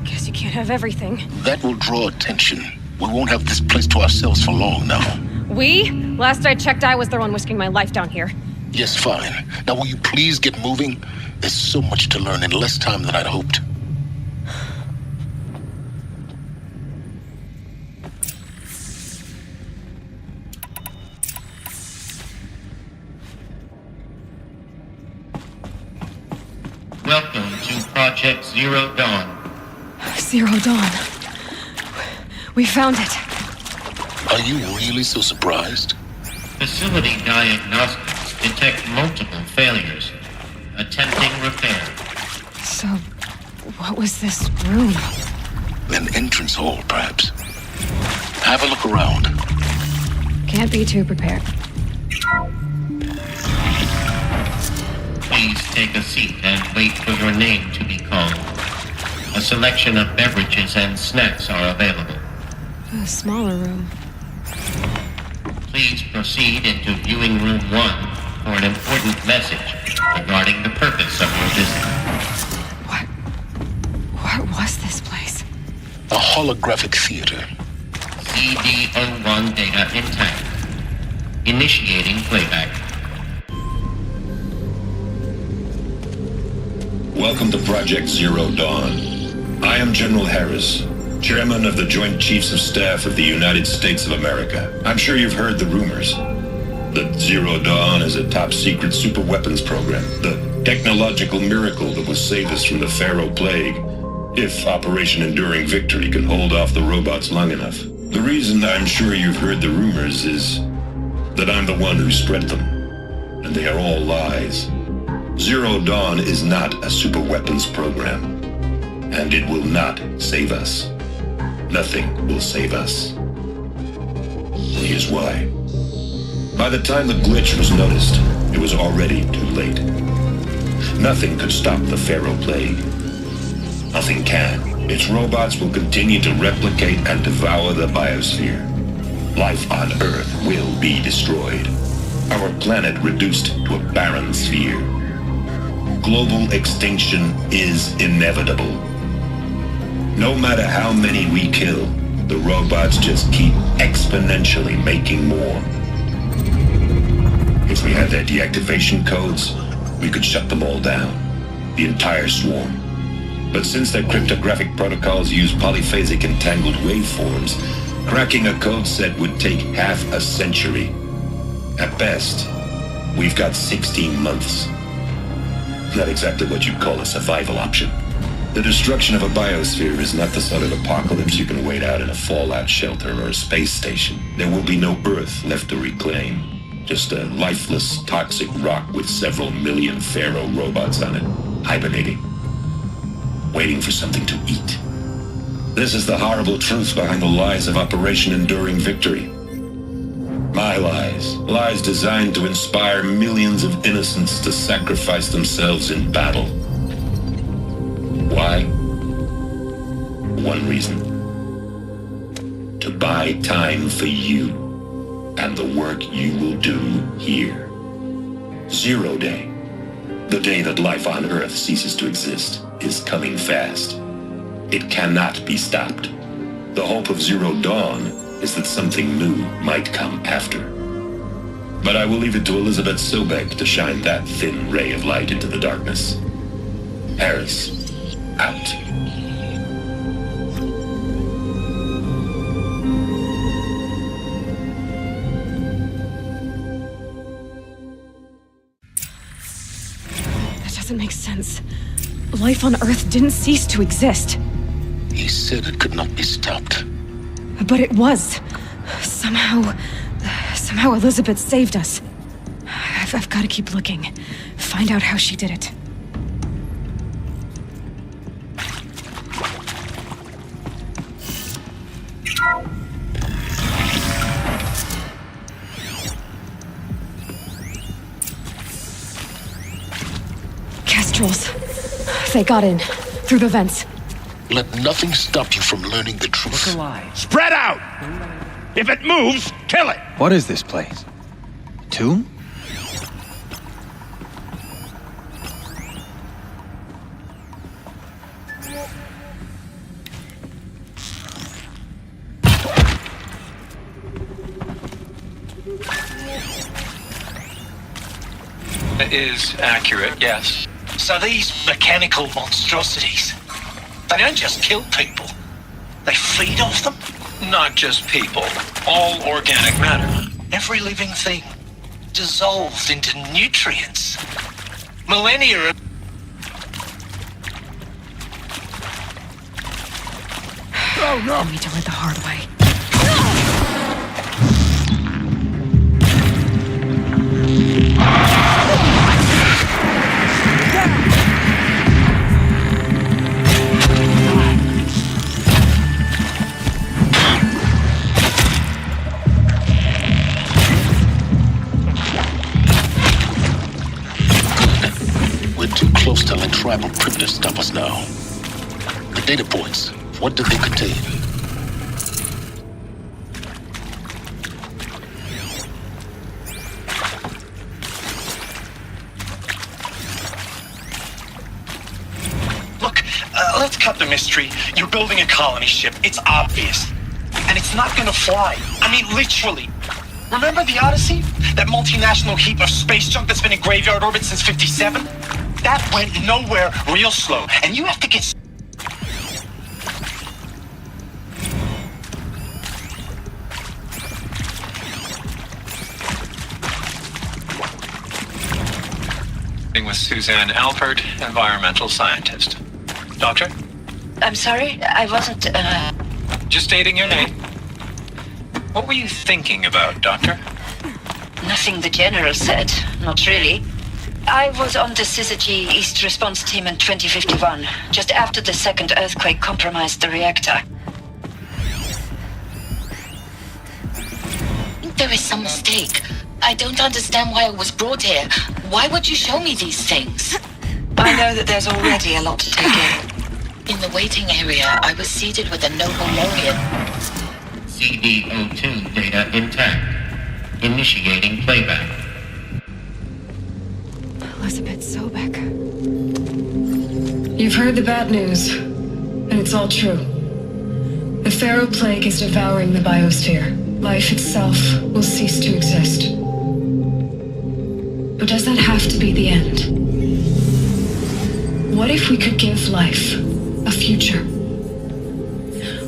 Guess you can't have everything. that will draw attention. We won't have this place to ourselves for long now. We? Last I checked, I was the one risking my life down here. Yes, fine. Now will you please get moving? There's so much to learn in less time than I'd hoped. Welcome to Project Zero Dawn. Zero Dawn. We found it. Are you really so surprised? Facility diagnostics detect multiple failures. Attempting repair. So, what was this room? An entrance hall, perhaps. Have a look around. Can't be too prepared. Please take a seat and wait for your name to be called. A selection of beverages and snacks are available. A smaller room. Please proceed into viewing room 1 for an important message regarding the purpose of your visit. What was this place? A holographic theater. CD01 data intact. Initiating playback. Welcome to Project Zero Dawn. I am General Harris, Chairman of the Joint Chiefs of Staff of the United States of America. I'm sure you've heard the rumors. That Zero Dawn is a top-secret superweapons program, the technological miracle that will save us from the Pharaoh Plague, if Operation Enduring Victory can hold off the robots long enough. The reason I'm sure you've heard the rumors is that I'm the one who spread them, and they are all lies. Zero Dawn is not a superweapons program, and it will not save us. Nothing will save us. Here's why. By the time the glitch was noticed, it was already too late. Nothing could stop the Pharaoh Plague. Nothing can. Its robots will continue to replicate and devour the biosphere. Life on Earth will be destroyed. Our planet reduced to a barren sphere. Global extinction is inevitable. No matter how many we kill, the robots just keep exponentially making more. If we had their deactivation codes, we could shut them all down. The entire swarm. But since their cryptographic protocols use polyphasic entangled waveforms, cracking a code set would take half a century. At best, we've got 16 months. Not exactly what you'd call a survival option. The destruction of a biosphere is not the sort of apocalypse you can wait out in a fallout shelter or a space station. There will be no Earth left to reclaim. Just a lifeless, toxic rock with several million Pharaoh robots on it, hibernating, waiting for something to eat. This is the horrible truth behind the lies of Operation Enduring Victory. My lies. Lies designed to inspire millions of innocents to sacrifice themselves in battle. Why? One reason. To buy time for you and the work you will do here. Zero Day. The day that life on Earth ceases to exist is coming fast. It cannot be stopped. The hope of Zero Dawn is that something new might come after. But I will leave it to Elizabeth Sobek to shine that thin ray of light into the darkness. Harris, out. That doesn't make sense. Life on Earth didn't cease to exist. He said it could not be stopped. But it was. Somehow Elizabeth saved us. I've got to keep looking. Find out how she did it. Kestrels. They got in. Through the vents. Let nothing stop you from learning the truth. Look alive. Spread out! If it moves, kill it! What is this place? Tomb? Is accurate, yes. So these mechanical monstrosities, they don't just kill people. They feed off them? Not just people. All organic matter. Every living thing dissolved into nutrients. Millennia. Oh no! I need to learn the hard way. Close to a tribal crypt to stop us now. The data points, what did they contain? Look, let's cut the mystery. You're building a colony ship. It's obvious. And it's not gonna fly. I mean, literally. Remember the Odyssey? That multinational heap of space junk that's been in graveyard orbit since 57? That went nowhere real slow, and you have to get... with Suzanne Alpert, environmental scientist. Doctor? I'm sorry, I wasn't, Just stating your name. What were you thinking about, Doctor? Nothing the General said. Not really. I was on the Syzygy East Response Team in 2051, just after the second earthquake compromised the reactor. There is some mistake. I don't understand why I was brought here. Why would you show me these things? I know that there's already a lot to take in. In the waiting area, I was seated with a noble laureate. CD02 data intact. Initiating playback. Elizabeth Sobek. You've heard the bad news, and it's all true. The Pharaoh Plague is devouring the biosphere. Life itself will cease to exist. But does that have to be the end? What if we could give life a future?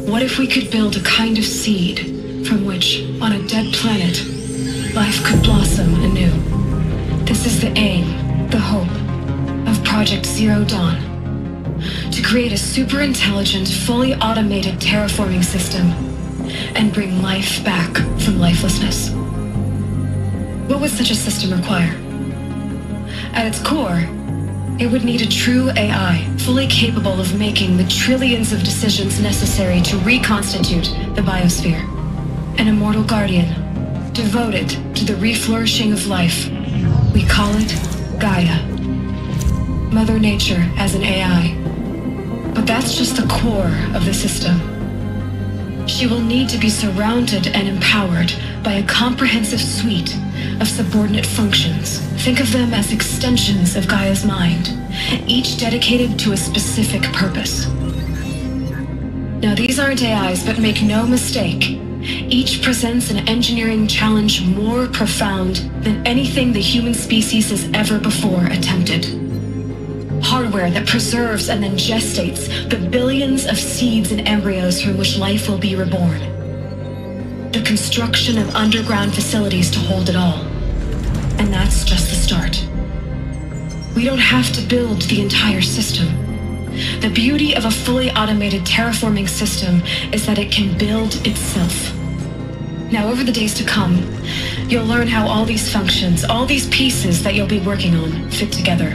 What if we could build a kind of seed from which, on a dead planet, life could blossom anew? This is the aim, the hope, of Project Zero Dawn. To create a super intelligent, fully automated terraforming system and bring life back from lifelessness. What would such a system require? At its core, it would need a true AI, fully capable of making the trillions of decisions necessary to reconstitute the biosphere. An immortal guardian, devoted to the reflourishing of life. We call it Gaia. Mother Nature as an AI. But that's just the core of the system. She will need to be surrounded and empowered by a comprehensive suite of subordinate functions. Think of them as extensions of Gaia's mind, each dedicated to a specific purpose. Now, these aren't AIs, but make no mistake, each presents an engineering challenge more profound than anything the human species has ever before attempted. Hardware that preserves and then gestates the billions of seeds and embryos from which life will be reborn. The construction of underground facilities to hold it all. And that's just the start. We don't have to build the entire system. The beauty of a fully automated terraforming system is that it can build itself. Now, over the days to come, you'll learn how all these functions, all these pieces that you'll be working on, fit together.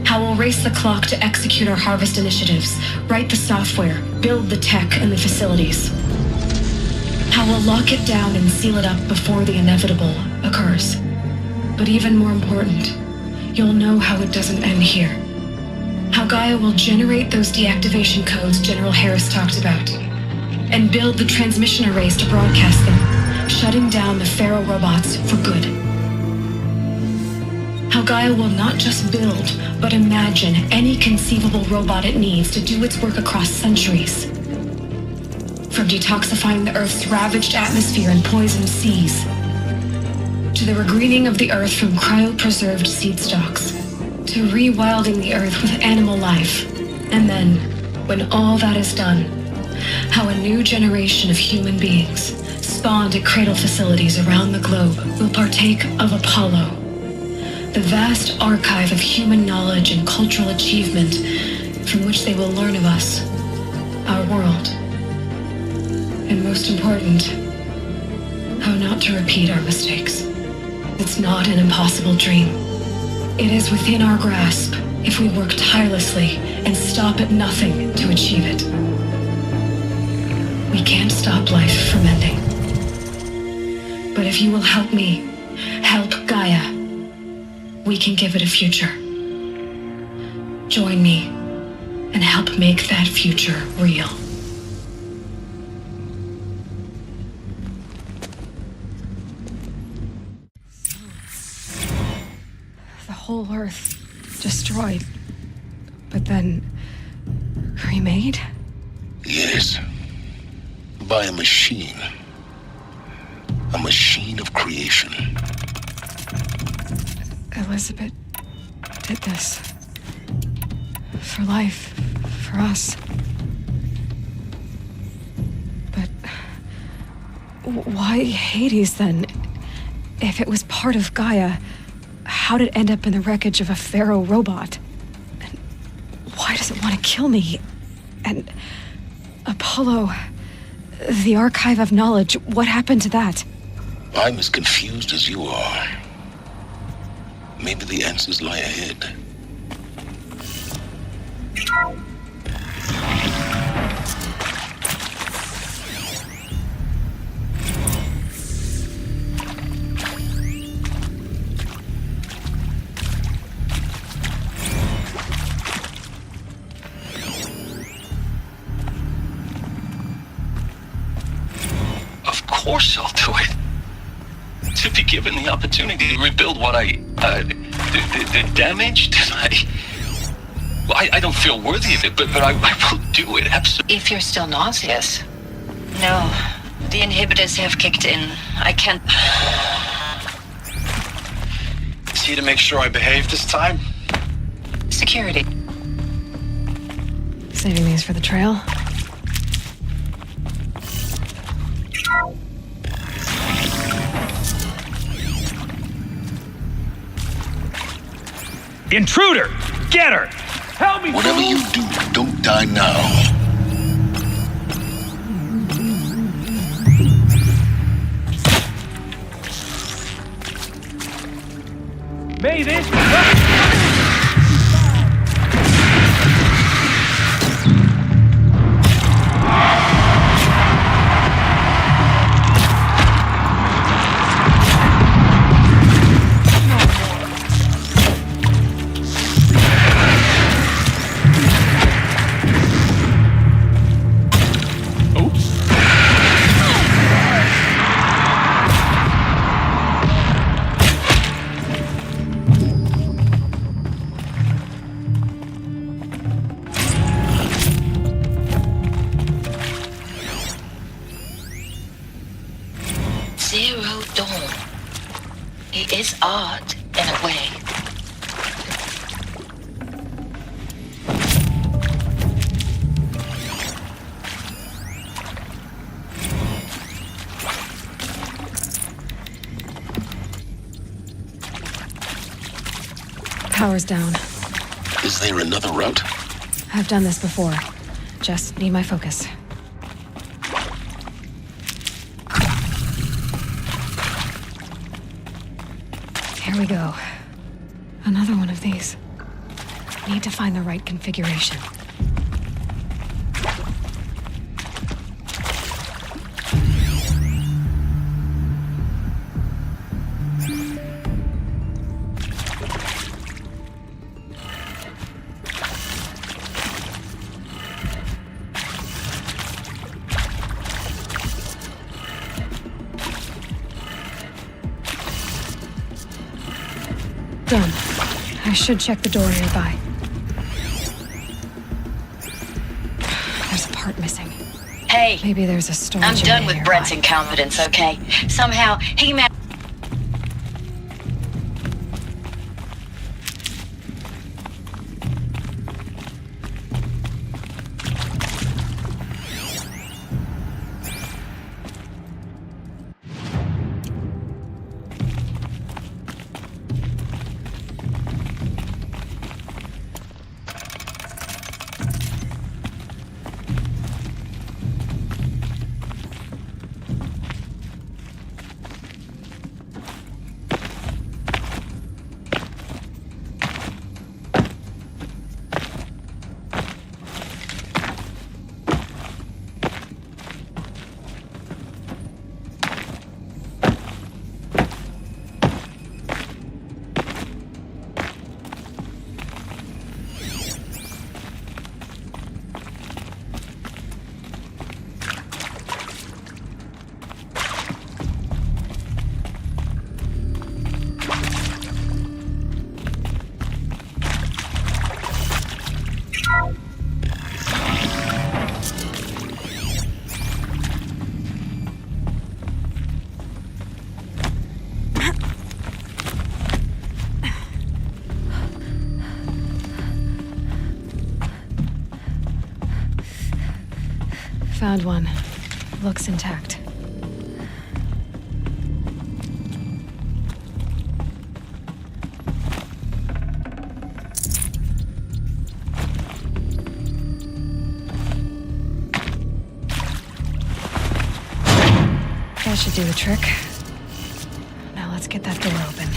How we'll race the clock to execute our harvest initiatives, write the software, build the tech and the facilities. How we'll lock it down and seal it up before the inevitable occurs. But even more important, you'll know how it doesn't end here. How Gaia will generate those deactivation codes General Harris talked about, and build the transmission arrays to broadcast them, shutting down the Pharaoh robots for good. How Gaia will not just build, but imagine any conceivable robot it needs to do its work across centuries. From detoxifying the Earth's ravaged atmosphere and poisoned seas, to the regreening of the Earth from cryopreserved seed stalks, to rewilding the Earth with animal life. And then, when all that is done, how a new generation of human beings, spawned at cradle facilities around the globe, will partake of Apollo, the vast archive of human knowledge and cultural achievement from which they will learn of us, our world. And most important, how not to repeat our mistakes. It's not an impossible dream. It is within our grasp if we work tirelessly and stop at nothing to achieve it. We can't stop life from ending. But if you will help me, help Gaia, we can give it a future. Join me and help make that future real. The whole Earth destroyed, but then remade? Yes. By a machine. A machine of creation. Elizabeth did this. For life. For us. But why Hades then? If it was part of Gaia, how did it end up in the wreckage of a Pharaoh robot? And why does it want to kill me? And Apollo, the archive of knowledge, what happened to that? I'm as confused as you are. Maybe the answers lie ahead. Of course I'll do it. To be given the opportunity to rebuild what the damage that I don't feel worthy of it, but I will do it, absolutely. If you're still nauseous. No, the inhibitors have kicked in. I can't... Is he to make sure I behave this time? Security. Saving these for the trail. Intruder! Get her! Help me! Whatever you do, don't die now. May this... Zero Dawn. It is odd in a way. Power's down. Is there another route? I've done this before. Just need my focus. Here we go. Another one of these. Need to find the right configuration. Done. I should check the door nearby. There's a part missing. Hey. Maybe there's a storage I'm done area with nearby. Brett's incompetence, okay? Somehow, he managed... Found one. Looks intact. That should do the trick. Now let's get that door open.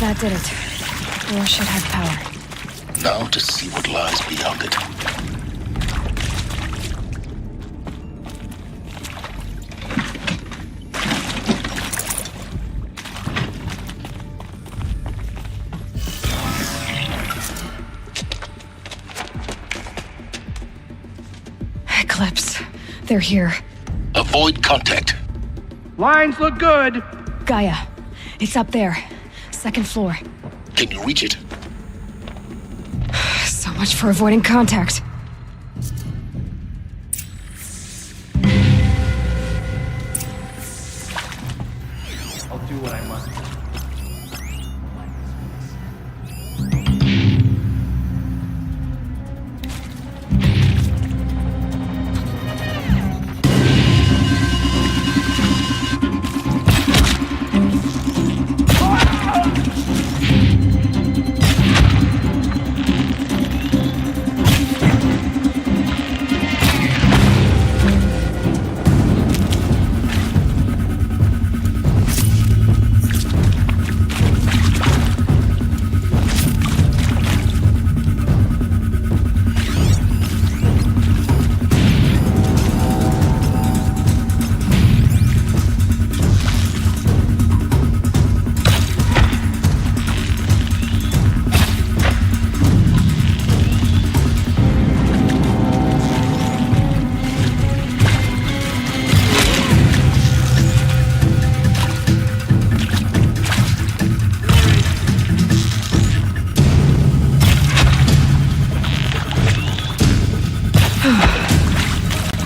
That did it. Or should have power. Now to see what lies beyond it. Eclipse. They're here. Avoid contact. Lines look good. Gaia. It's up there. Second floor. Can you reach it? So much for avoiding contact. I'll do what I must.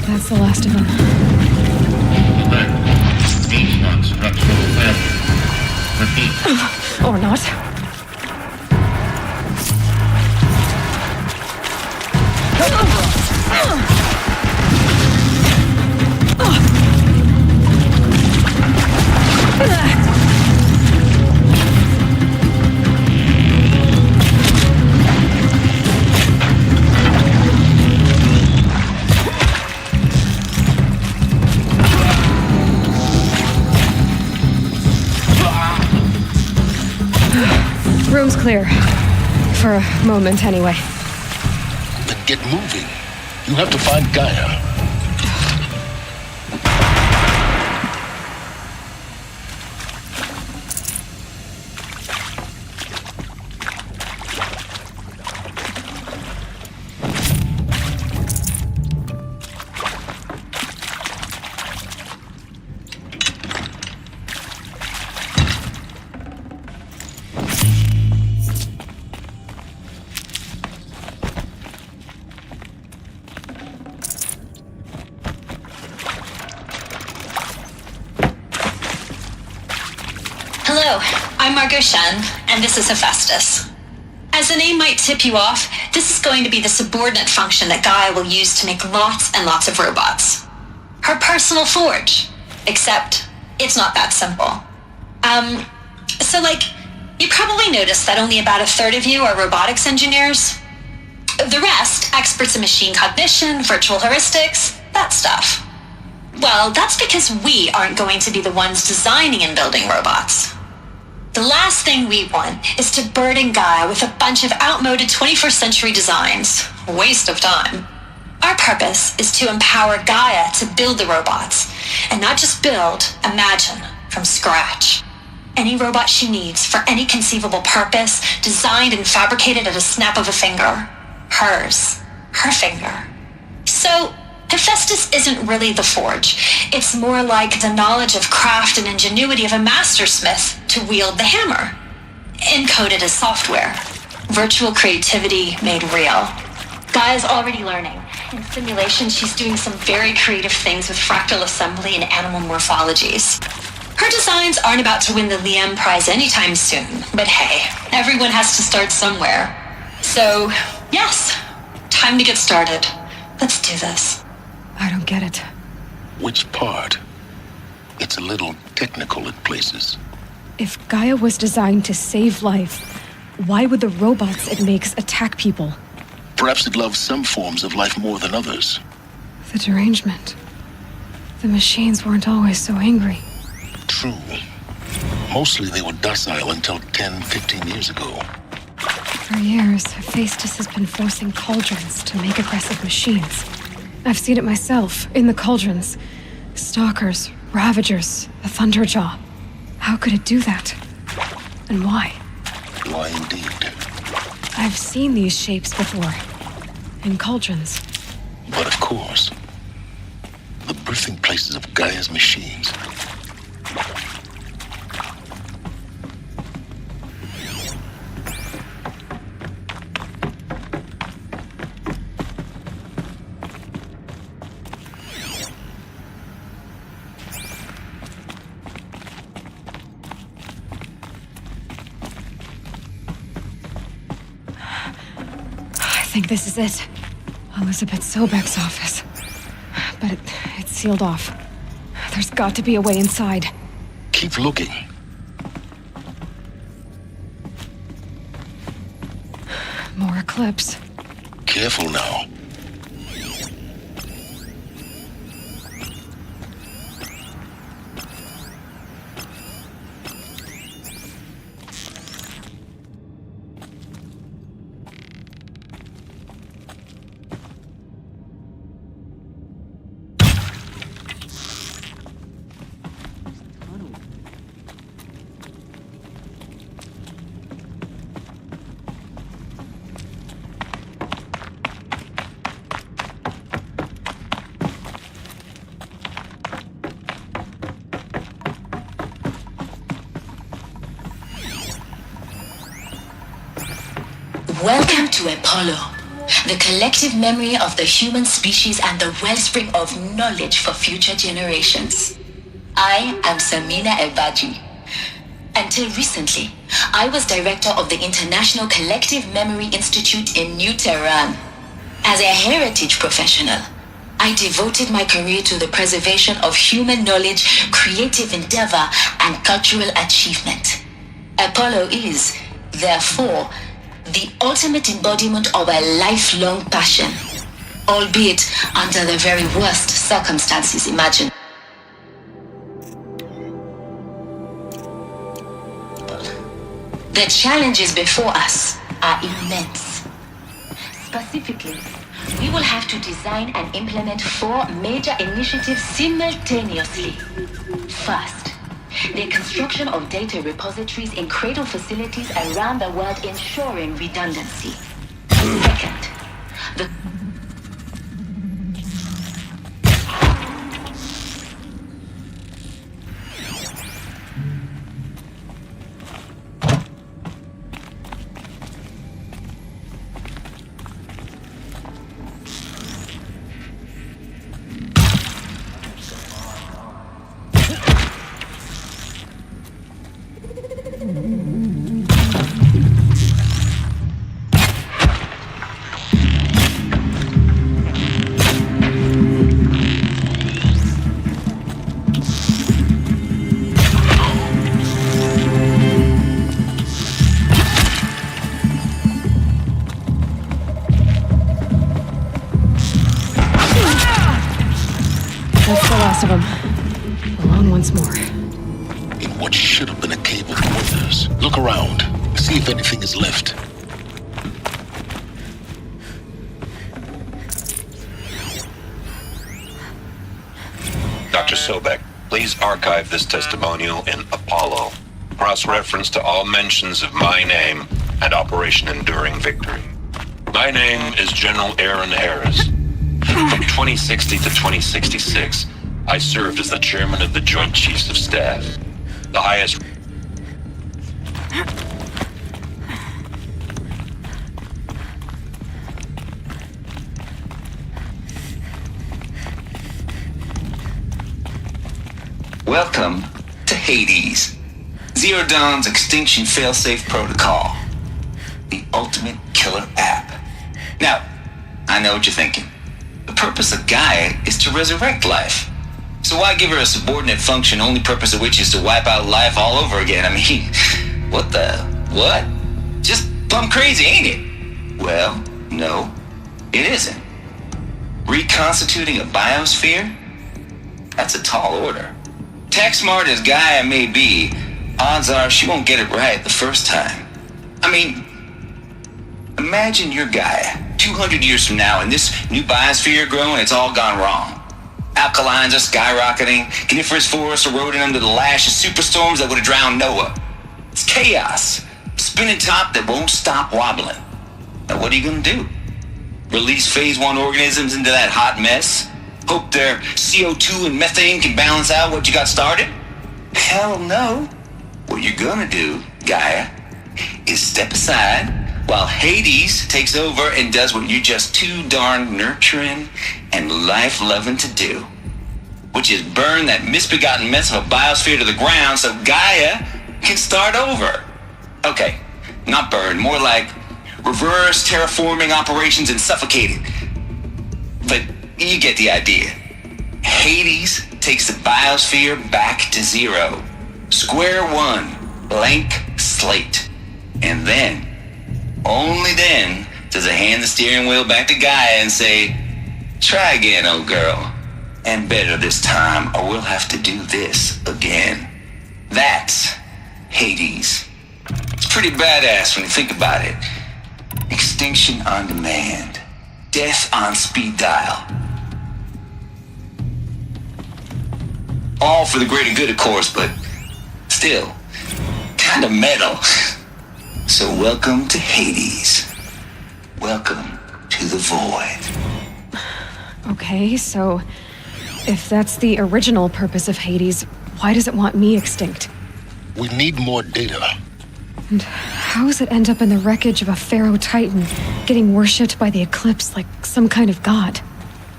That's the last of them. H1 structural failure. Repeat. Or not. Room's clear. For a moment, anyway. Then get moving. You have to find Gaia. Hello, I'm Margot Shen, and this is Hephaestus. As the name might tip you off, this is going to be the subordinate function that Gaia will use to make lots and lots of robots. Her personal forge. Except, it's not that simple. You probably noticed that only about a third of you are robotics engineers. The rest, experts in machine cognition, virtual heuristics, that stuff. Well, that's because we aren't going to be the ones designing and building robots. The last thing we want is to burden Gaia with a bunch of outmoded 21st century designs. A waste of time. Our purpose is to empower Gaia to build the robots, and not just build, imagine, from scratch. Any robot she needs for any conceivable purpose, designed and fabricated at a snap of a finger. Hers. Her finger. So, Hephaestus isn't really the forge. It's more like the knowledge of craft and ingenuity of a mastersmith to wield the hammer. Encoded as software. Virtual creativity made real. Gaia's already learning. In simulation, she's doing some very creative things with fractal assembly and animal morphologies. Her designs aren't about to win the Liam Prize anytime soon, but hey, everyone has to start somewhere. So, yes, time to get started. Let's do this. I don't get it. Which part? It's a little technical at places. If Gaia was designed to save life, why would the robots it makes attack people? Perhaps it loves some forms of life more than others. The derangement. The machines weren't always so angry. True. Mostly they were docile until 10, 15 years ago. For years, Hephaestus has been forcing cauldrons to make aggressive machines. I've seen it myself, in the cauldrons. Stalkers, Ravagers, the Thunderjaw. How could it do that? And why? Why indeed? I've seen these shapes before. In cauldrons. But of course, the birthing places of Gaia's machines. I think this is it. Elizabeth Sobek's office. But it's sealed off. There's got to be a way inside. Keep looking. More Eclipse. Careful now. Welcome to Apollo, the collective memory of the human species and the wellspring of knowledge for future generations. I am Samina Elbaji. Until recently, I was director of the International Collective Memory Institute in New Tehran. As a heritage professional, I devoted my career to the preservation of human knowledge, creative endeavor, and cultural achievement. Apollo is, therefore, the ultimate embodiment of a lifelong passion, albeit under the very worst circumstances imaginable. The challenges before us are immense. Specifically, we will have to design and implement 4 major initiatives simultaneously. First, the construction of data repositories in cradle facilities around the world, ensuring redundancy. Second, the That's the last of them. Alone once more. In what should have been a cave of wonders. Look around. See if anything is left. Dr. Sobek, please archive this testimonial in Apollo. Cross-reference to all mentions of my name and Operation Enduring Victory. My name is General Aaron Harris. From 2060 to 2066, I served as the chairman of the Joint Chiefs of Staff, the highest... Welcome to Hades, Zero Dawn's extinction failsafe protocol, the ultimate killer app. Now, I know what you're thinking. The purpose of Gaia is to resurrect life. So why give her a subordinate function, only purpose of which is to wipe out life all over again? I mean, what? Just plumb crazy, ain't it? Well, no, it isn't. Reconstituting a biosphere? That's a tall order. Tech smart as Gaia may be, odds are she won't get it right the first time. I mean, imagine your Gaia 200 years from now and this new biosphere growing, it's all gone wrong. Alkalines are skyrocketing, coniferous forests eroding under the lash of superstorms that would have drowned Noah. It's chaos, spinning top that won't stop wobbling. Now what are you gonna do? Release phase 1 organisms into that hot mess? Hope their CO2 and methane can balance out what you got started? Hell no. What you're gonna do, Gaia, is step aside while Hades takes over and does what you're just too darn nurturing and life-loving to do, which is burn that misbegotten mess of a biosphere to the ground so Gaia can start over. Okay, not burn, more like reverse terraforming operations and suffocate it. But you get the idea. Hades takes the biosphere back to zero. Square one, blank slate. And then, only then, does it hand the steering wheel back to Gaia and say, try again, old girl. And better this time, or we'll have to do this again. That's Hades. It's pretty badass when you think about it. Extinction on demand. Death on speed dial. All for the greater good, of course, but still, kind of metal. So welcome to Hades. Welcome to the void. Okay, so if that's the original purpose of Hades, why does it want me extinct? We need more data. And how does it end up in the wreckage of a Pharaoh Titan, getting worshipped by the Eclipse like some kind of god?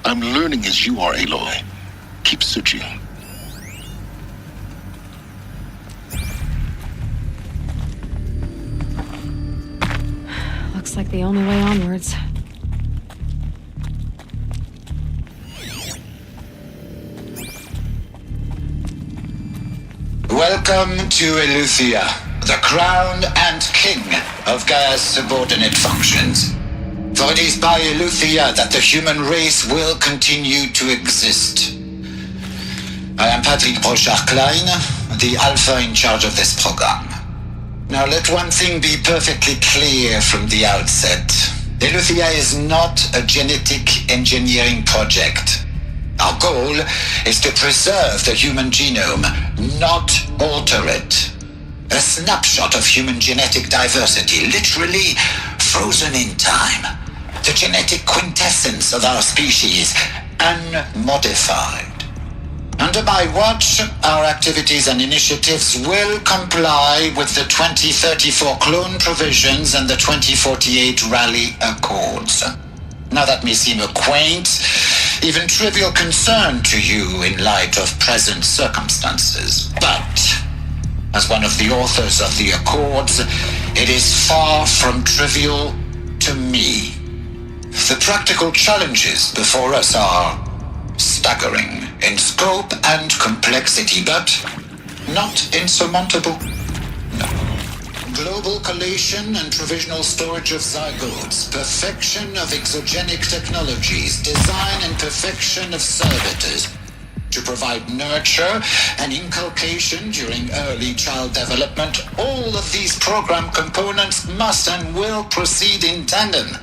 I'm learning as you are, Aloy. Keep searching. Looks like the only way onwards. Welcome to Eleuthia, the crown and king of Gaia's subordinate functions. For it is by Eleuthia that the human race will continue to exist. I am Patrick Brochard-Klein, the Alpha in charge of this program. Now let one thing be perfectly clear from the outset. Eleuthia is not a genetic engineering project. Our goal is to preserve the human genome, not alter it. A snapshot of human genetic diversity, literally frozen in time. The genetic quintessence of our species, unmodified. Under my watch, our activities and initiatives will comply with the 2034 clone provisions and the 2048 Raleigh Accords. Now that may seem a quaint, even trivial concern to you in light of present circumstances, but as one of the authors of the Accords, it is far from trivial to me. The practical challenges before us are staggering in scope and complexity, but not insurmountable. No. Global collation and provisional storage of zygotes, perfection of exogenic technologies, design and perfection of servitors to provide nurture and inculcation during early child development. All of these program components must and will proceed in tandem.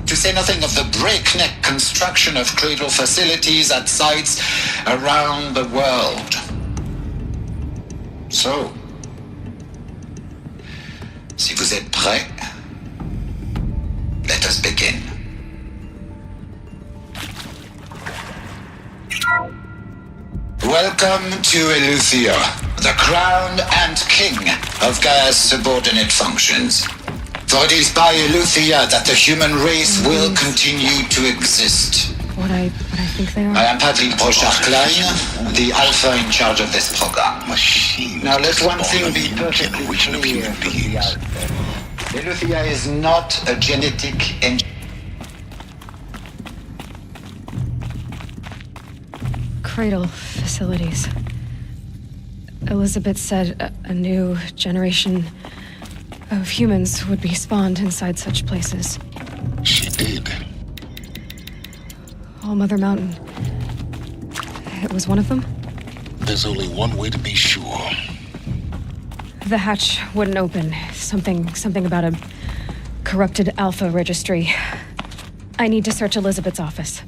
To say nothing of the breakneck construction of cradle facilities at sites around the world. So, si vous êtes prêts, let us begin. Welcome to Eleuthia, the crown and king of Gaia's subordinate functions. For it is by Eleuthia that the human race will continue to exist. What I think they are? I am Patrick Brochard-Klein, the Alpha in charge of this program. Now let one thing be perfectly clear from the outset. Eleuthia is not a genetic engineer. Cradle facilities. Elizabeth said a new generation of humans would be spawned inside such places. She did. All Mother Mountain. It was one of them? There's only one way to be sure. The hatch wouldn't open. Something about a corrupted Alpha registry. I need to search Elizabeth's office.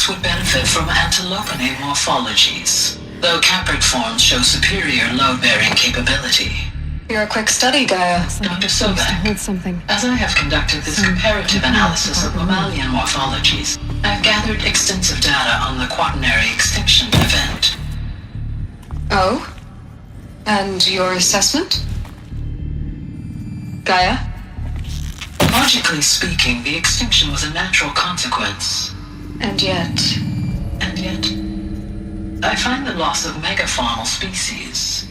Would benefit from antilopinate morphologies, though Caprid forms show superior load-bearing capability. You're a quick study, Gaia, Dr. Sobek. Something. As I have conducted this comparative analysis of mammalian morphologies, I've gathered extensive data on the quaternary extinction event. Oh? And your assessment? Gaia? Logically speaking, the extinction was a natural consequence. And yet, I find the loss of megafaunal species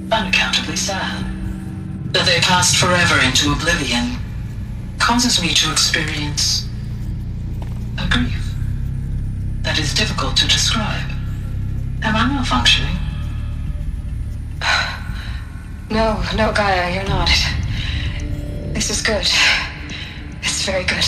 unaccountably sad. That they passed forever into oblivion causes me to experience a grief that is difficult to describe. Am I malfunctioning? No, Gaia, you're not. This is good. It's very good.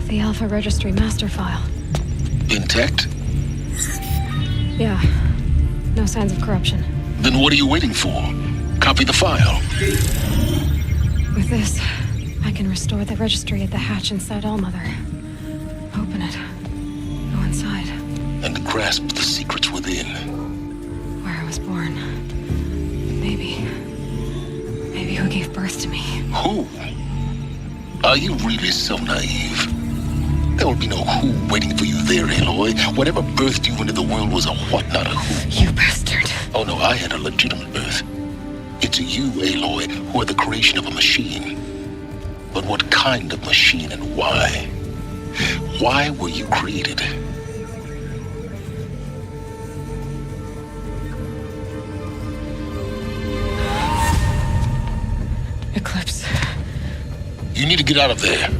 The Alpha Registry master file. Intact? Yeah. No signs of corruption. Then what are you waiting for? Copy the file. With this, I can restore the registry at the hatch inside Allmother. Open it. Go inside. And grasp the secrets within. Where I was born. Maybe who gave birth to me. Who? Are you really so naive? There will be no who waiting for you there, Aloy. Whatever birthed you into the world was a what, not a who. You bastard. Oh no, I had a legitimate birth. It's you, Aloy, who are the creation of a machine. But what kind of machine and why? Why were you created? Eclipse. You need to get out of there.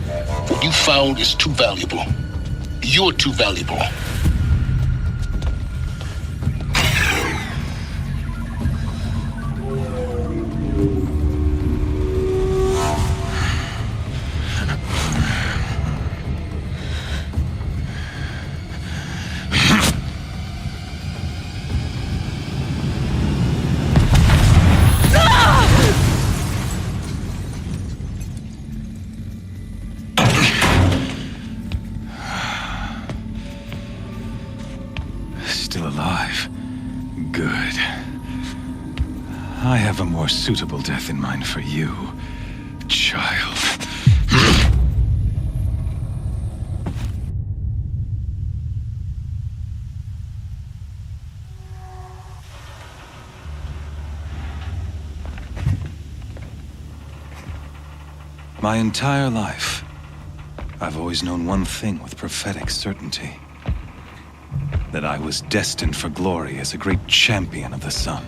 What you found is too valuable. You're too valuable. Still alive. Good. I have a more suitable death in mind for you, child. My entire life, I've always known one thing with prophetic certainty. That I was destined for glory as a great champion of the sun.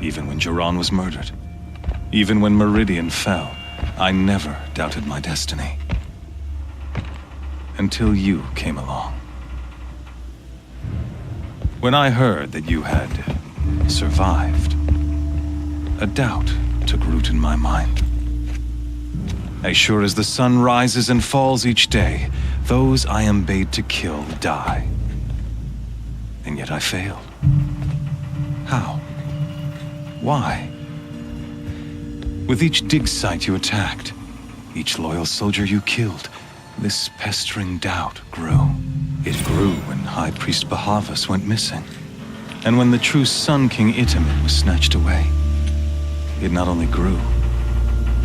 Even when Jiran was murdered, even when Meridian fell, I never doubted my destiny. Until you came along. When I heard that you had survived, a doubt took root in my mind. As sure as the sun rises and falls each day, those I am bade to kill die. And yet I failed. How? Why? With each dig site you attacked, each loyal soldier you killed, this pestering doubt grew. It grew when High Priest Bahavas went missing, and when the true Sun King Itamen was snatched away. it not only grew,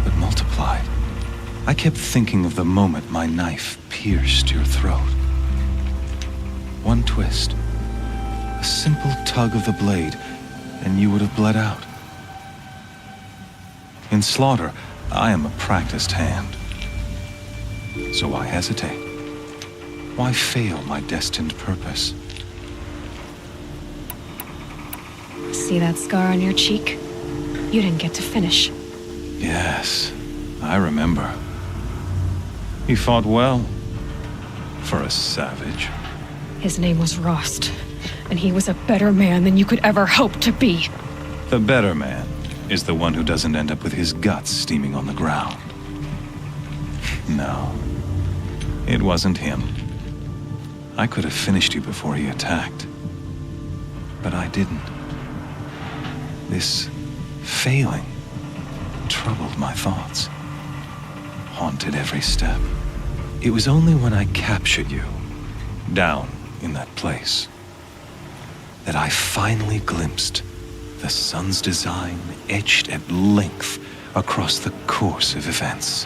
but multiplied. I kept thinking of the moment my knife pierced your throat. One twist, a simple tug of the blade, and you would have bled out. In slaughter, I am a practiced hand. So why hesitate? Why fail my destined purpose? See that scar on your cheek? You didn't get to finish. Yes, I remember. He fought well. For a savage. His name was Rost, and he was a better man than you could ever hope to be. The better man is the one who doesn't end up with his guts steaming on the ground. No, it wasn't him. I could have finished you before he attacked. But I didn't. This failing troubled my thoughts, haunted every step. It was only when I captured you, down in that place, that I finally glimpsed the sun's design etched at length across the course of events.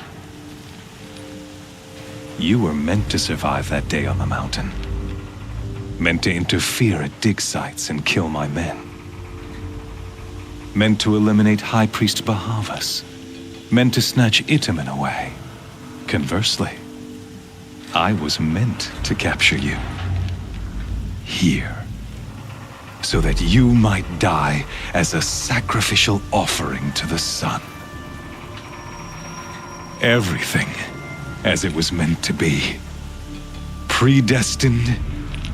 You were meant to survive that day on the mountain. Meant to interfere at dig sites and kill my men. Meant to eliminate High Priest Bahavas. Meant to snatch Itamen away. Conversely, I was meant to capture you. Here. So that you might die as a sacrificial offering to the sun. Everything as it was meant to be. Predestined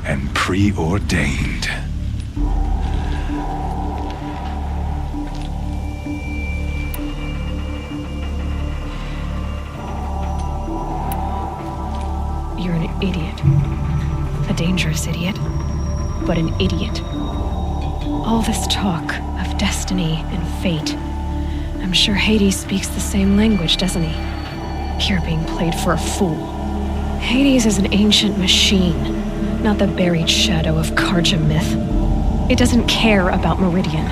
and preordained. You're an idiot. A dangerous idiot, but an idiot. All this talk of destiny and fate. I'm sure Hades speaks the same language, doesn't he? You're being played for a fool. Hades is an ancient machine, not the buried shadow of Karja myth. It doesn't care about Meridian.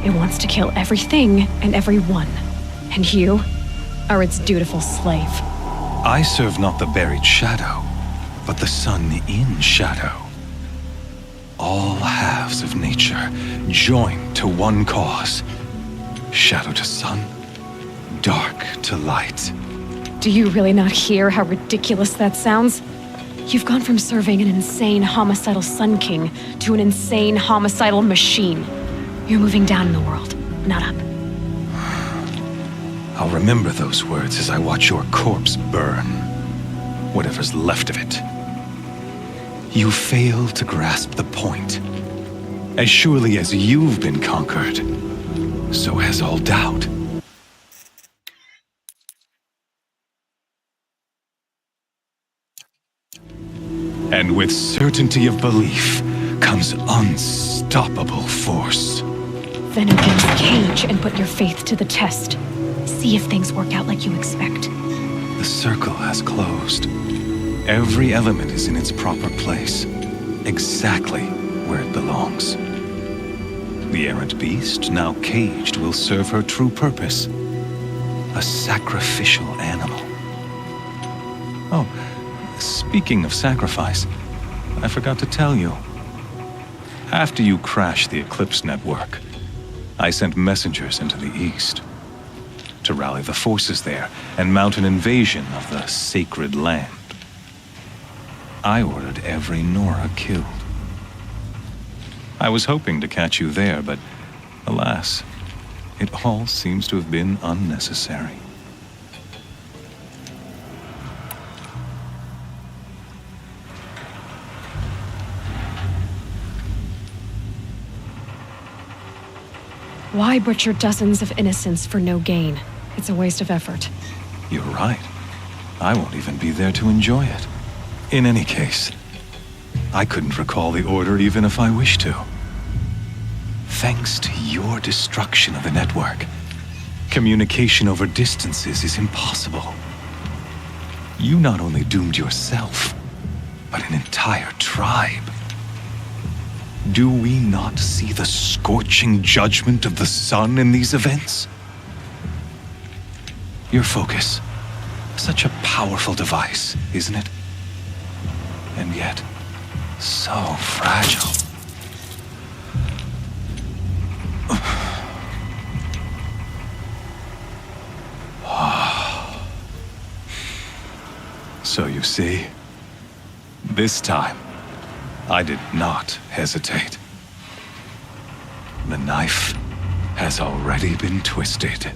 It wants to kill everything and everyone. And you are its dutiful slave. I serve not the buried shadow, but the sun in shadow. All halves of nature joined to one cause. Shadow to sun, dark to light. Do you really not hear how ridiculous that sounds? You've gone from serving an insane homicidal Sun King to an insane homicidal machine. You're moving down in the world, not up. I'll remember those words as I watch your corpse burn. Whatever's left of it. You fail to grasp the point. As surely as you've been conquered, so has all doubt. And with certainty of belief comes unstoppable force. Then open the cage and put your faith to the test. See if things work out like you expect. The circle has closed. Every element is in its proper place, exactly where it belongs. The errant beast, now caged, will serve her true purpose. A sacrificial animal. Oh, speaking of sacrifice, I forgot to tell you. After you crashed the Eclipse network, I sent messengers into the east to rally the forces there and mount an invasion of the sacred land. I ordered every Nora killed. I was hoping to catch you there, but alas, it all seems to have been unnecessary. Why butcher dozens of innocents for no gain? It's a waste of effort. You're right. I won't even be there to enjoy it. In any case, I couldn't recall the order even if I wished to. Thanks to your destruction of the network, communication over distances is impossible. You not only doomed yourself, but an entire tribe. Do we not see the scorching judgment of the sun in these events? Your focus. Such a powerful device, isn't it? And yet, so fragile. So you see, this time, I did not hesitate. The knife has already been twisted.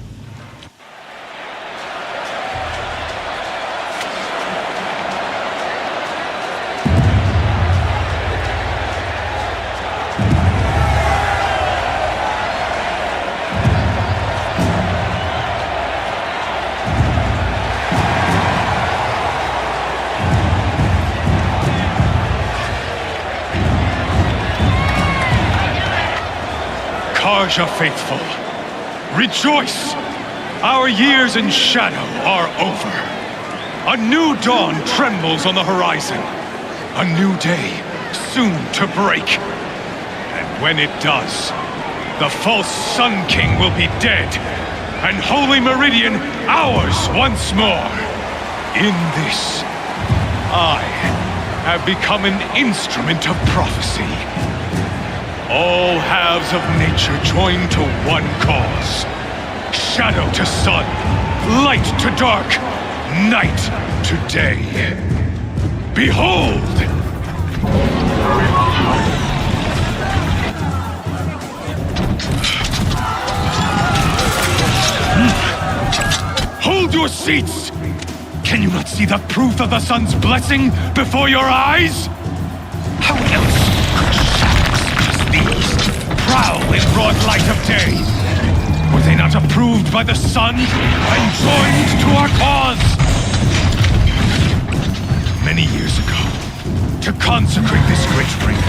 Karja faithful, rejoice! Our years in shadow are over. A new dawn trembles on the horizon. A new day soon to break. And when it does, the false Sun King will be dead, and Holy Meridian ours once more. In this, I have become an instrument of prophecy. All halves of nature join to one cause. Shadow to sun, light to dark, night to day. Behold! Hold your seats! Can you not see the proof of the sun's blessing before your eyes? How else could shadows such as these prowl in broad light of day? Were they not approved by the sun and joined to our cause? Many years ago, to consecrate this great ring,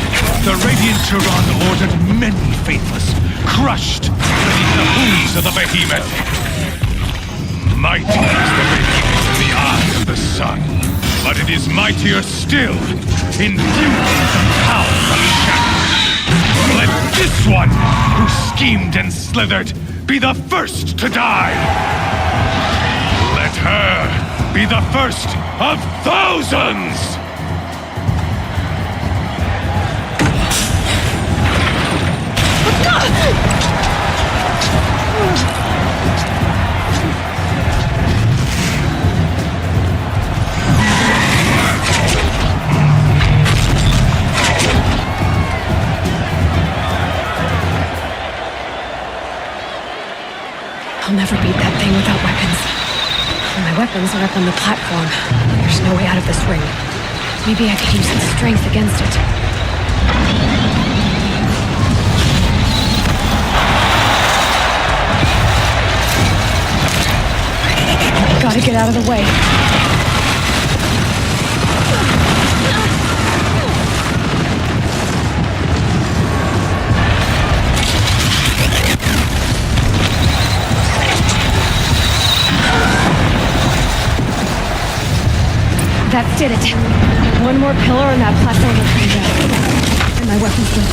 the Radiant Turan ordered many faithless, crushed beneath the hooves of the behemoth. Mighty is the behemoth in the eye of the sun, but it is mightier still in fusion the power of shadow. Let this one, who schemed and slithered, be the first to die. Let her be the first of thousands! I'll never beat that thing without weapons. And my weapons are up on the platform. There's no way out of this ring. Maybe I could use its strength against it. Gotta get out of the way. That did it. One more pillar and that platform will come down. And my weapon's good.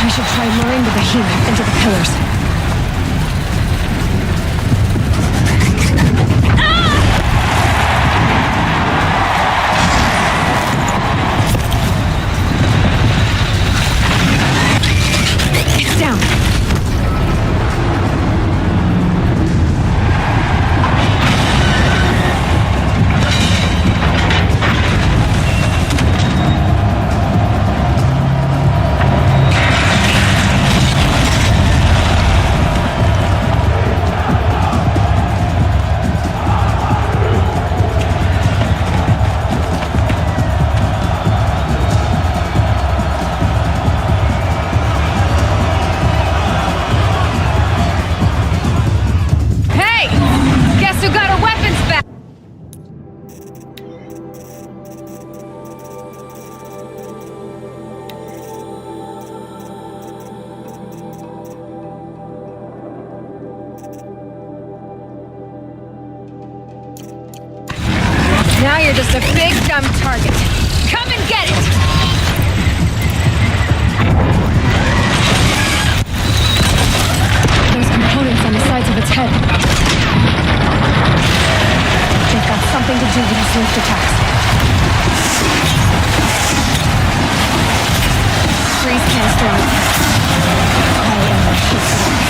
I should try luring the behemoth into the pillars. Down. Now you're just a big dumb target. Come and get it! its head. They've got something to do with these lift attacks. Freeze canister on its head. All ammo shoots it off.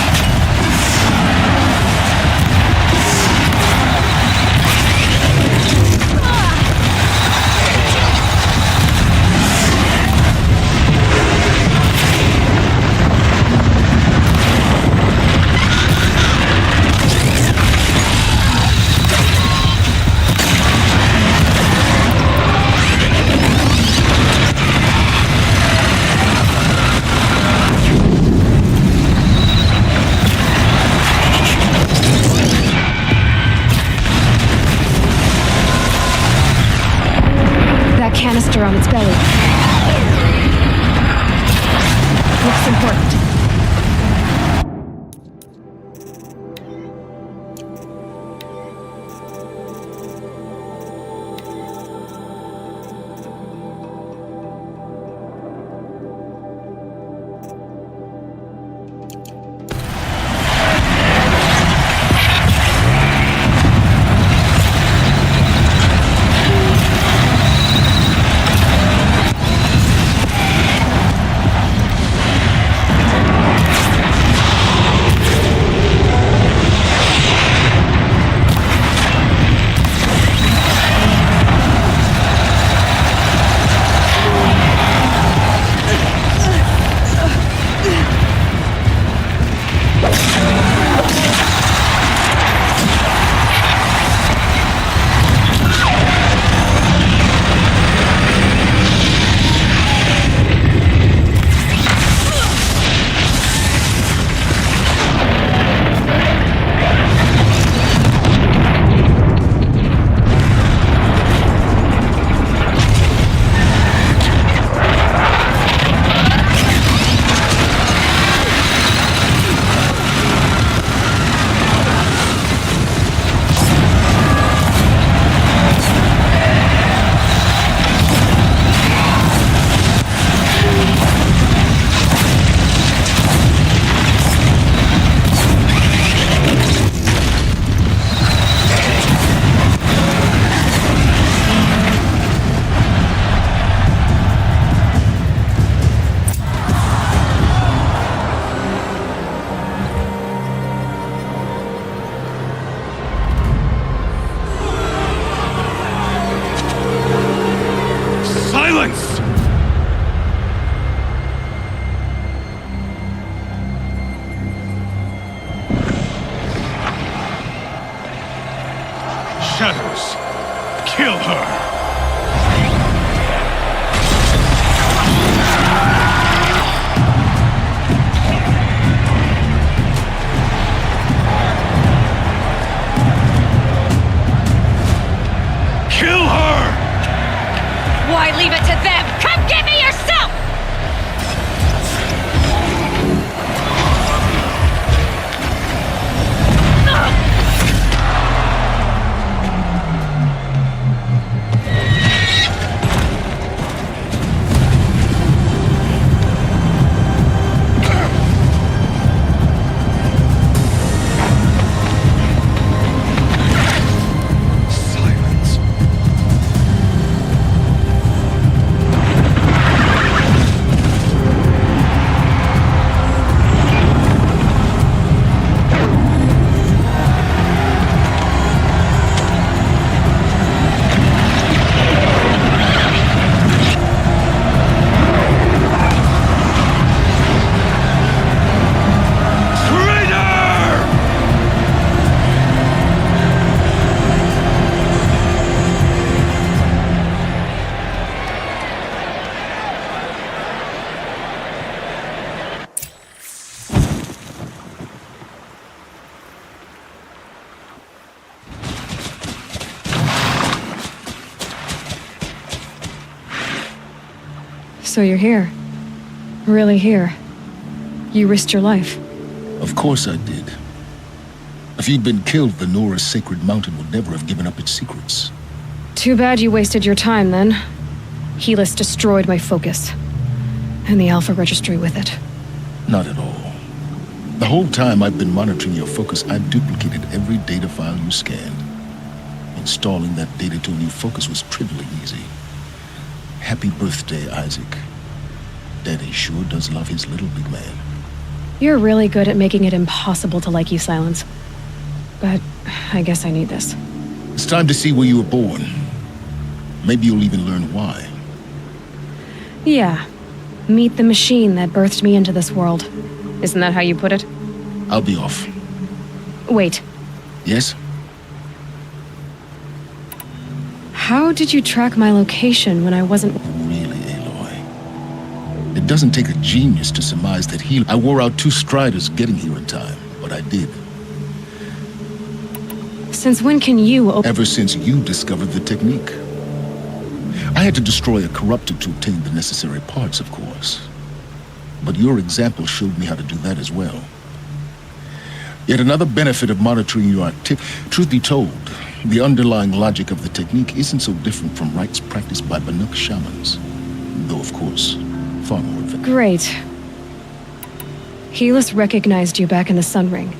Canister on its belly. Looks important. Shadows, kill her! Kill her! Why leave it to them? Come get me yourself! So you're here. Really here. You risked your life. Of course I did. If you'd been killed, the Nora's Sacred Mountain would never have given up its secrets. Too bad you wasted your time then. Helis destroyed my focus. And the Alpha Registry with it. Not at all. The whole time I've been monitoring your focus, I've duplicated every data file you scanned. Installing that data to a new focus was trivially easy. Happy birthday, Isaac. Daddy sure does love his little big man. You're really good at making it impossible to like you, Silence. But I guess I need this. It's time to see where you were born. Maybe you'll even learn why. Yeah. Meet the machine that birthed me into this world. Isn't that how you put it? I'll be off. Wait. Yes? How did you track my location when I wasn't... Really, Aloy? It doesn't take a genius to surmise that I wore out 2 striders getting here in time, but I did. Since when can you... Ever since you discovered the technique. I had to destroy a corruptor to obtain the necessary parts, of course. But your example showed me how to do that as well. Yet another benefit of monitoring your activity. Truth be told, the underlying logic of the technique isn't so different from rites practiced by Banuk shamans. Though, of course, far more advanced. Great. Helis recognized you back in the Sun Ring.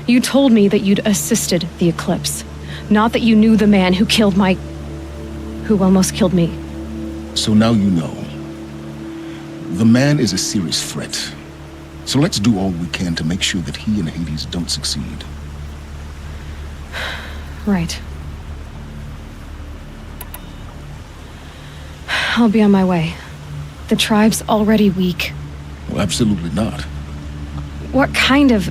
You told me that you'd assisted the Eclipse. Not that you knew the man who killed my... who almost killed me. So now you know. The man is a serious threat. So let's do all we can to make sure that he and Hades don't succeed. Right. I'll be on my way. The tribe's already weak. Well, absolutely not. What kind of...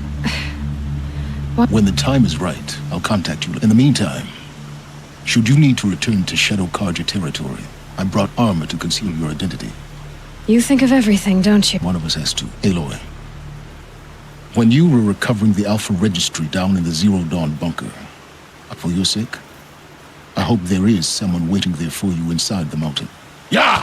When the time is right, I'll contact you. In the meantime, should you need to return to Shadow Karja territory, I brought armor to conceal your identity. You think of everything, don't you? One of us has to. Aloy. When you were recovering the Alpha Registry down in the Zero Dawn bunker, for your sake, I hope there is someone waiting there for you inside the mountain. Yeah!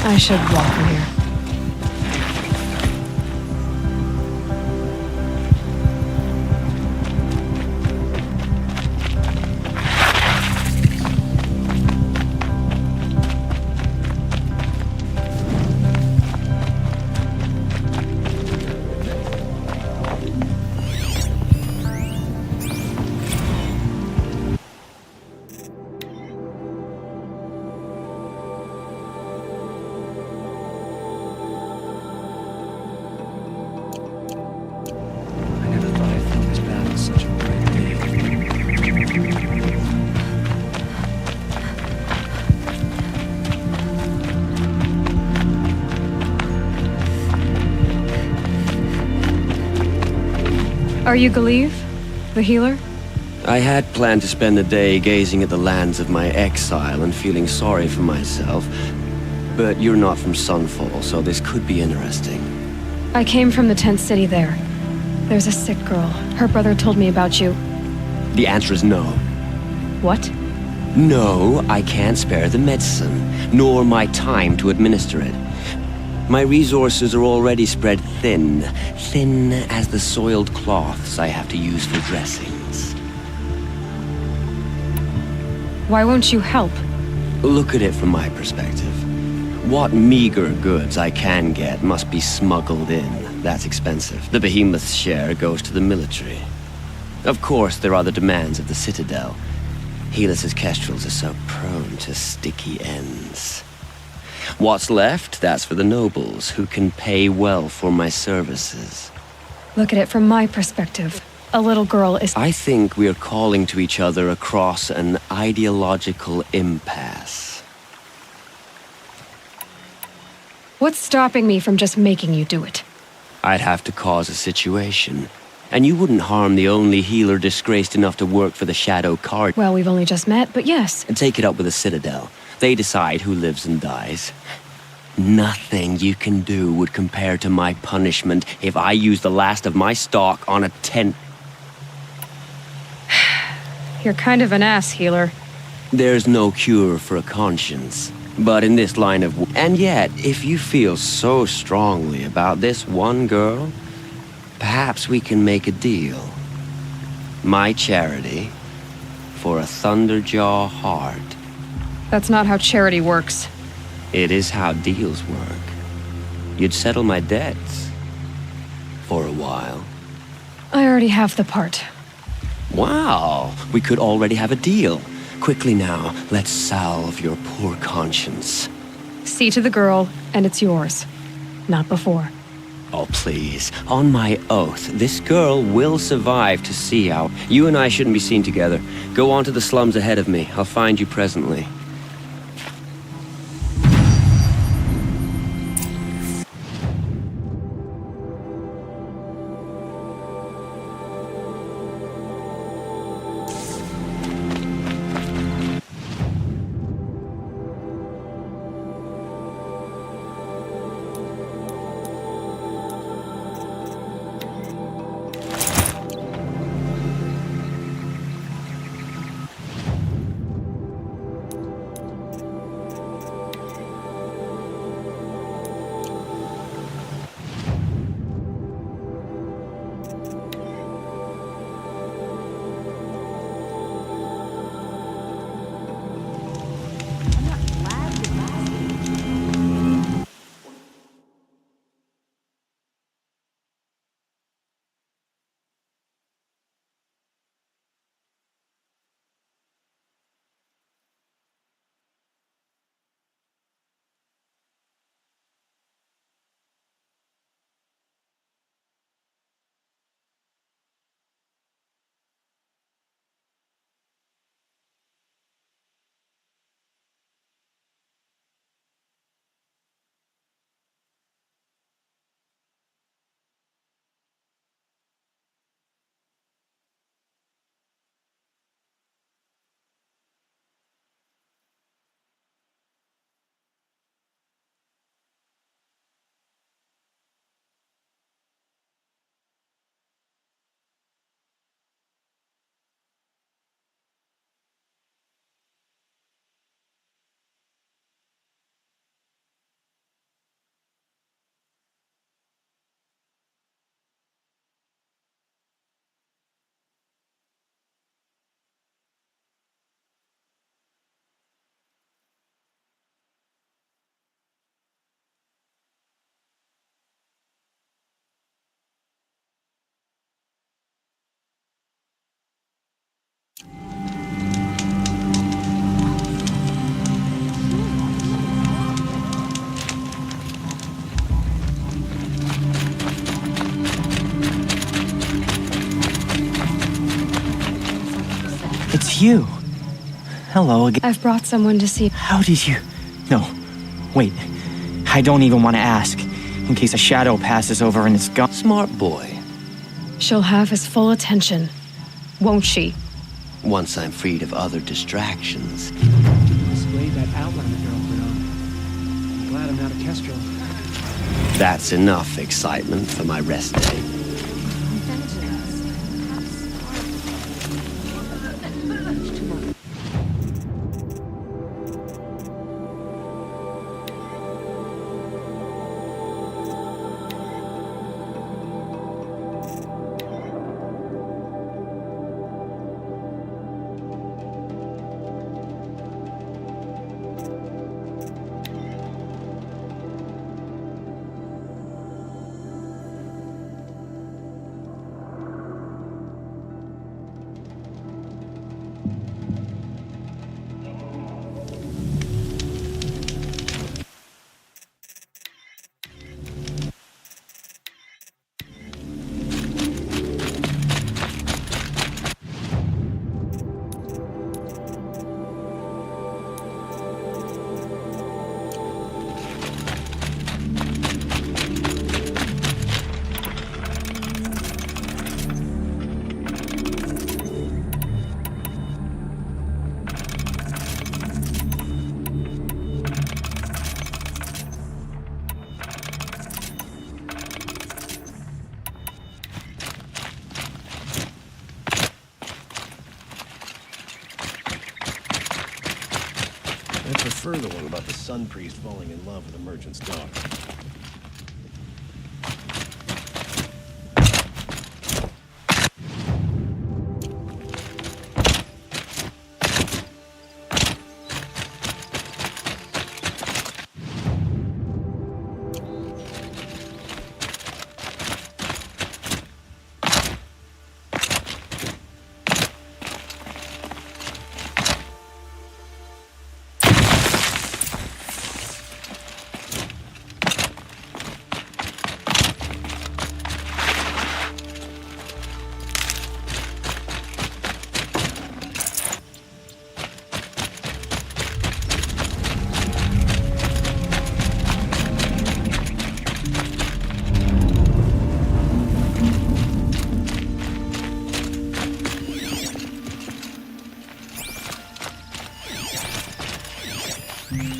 I should walk from here. Are you Galeev, the healer? I had planned to spend the day gazing at the lands of my exile and feeling sorry for myself. But you're not from Sunfall, so this could be interesting. I came from the tent city there. There's a sick girl. Her brother told me about you. The answer is no. What? No, I can't spare the medicine, nor my time to administer it. My resources are already spread thin as the soiled cloths I have to use for dressings. Why won't you help? Look at it from my perspective. What meager goods I can get must be smuggled in. That's expensive. The behemoth's share goes to the military. Of course, there are the demands of the Citadel. Helis's kestrels are so prone to sticky ends. What's left, that's for the nobles, who can pay well for my services. Look at it from my perspective. A little girl is... I think we're calling to each other across an ideological impasse. What's stopping me from just making you do it? I'd have to cause a situation. And you wouldn't harm the only healer disgraced enough to work for the Shadow Card. Well, we've only just met, but yes. And take it up with the Citadel. They decide who lives and dies. Nothing you can do would compare to my punishment if I use the last of my stock on a tent. You're kind of an ass, healer. There's no cure for a conscience. But in this line of... And yet, if you feel so strongly about this one girl, perhaps we can make a deal. My charity for a Thunderjaw heart. That's not how charity works. It is how deals work. You'd settle my debts. For a while. I already have the part. Wow, we could already have a deal. Quickly now, let's salve your poor conscience. See to the girl, and it's yours. Not before. Oh, please. On my oath, this girl will survive to see out. You and I shouldn't be seen together. Go on to the slums ahead of me. I'll find you presently. you. Hello again. I've brought someone to see. How did you... No, wait. I don't even want to ask, in case a shadow passes over and it's gone. Smart boy. She'll have his full attention, won't she? Once I'm freed of other distractions. Displayed that outline the girl put on. I'm glad I'm not a kestrel. That's enough excitement for my rest day. I prefer the one about the Sun Priest falling in love with the merchant's daughter.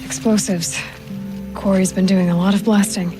Explosives. Corey's been doing a lot of blasting.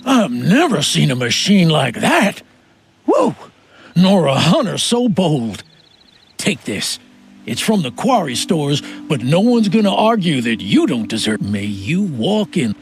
I've never seen a machine like that. Whoa! Nor a hunter so bold. Take this. It's from the quarry stores, but no one's gonna argue that you don't deserve. May you walk in.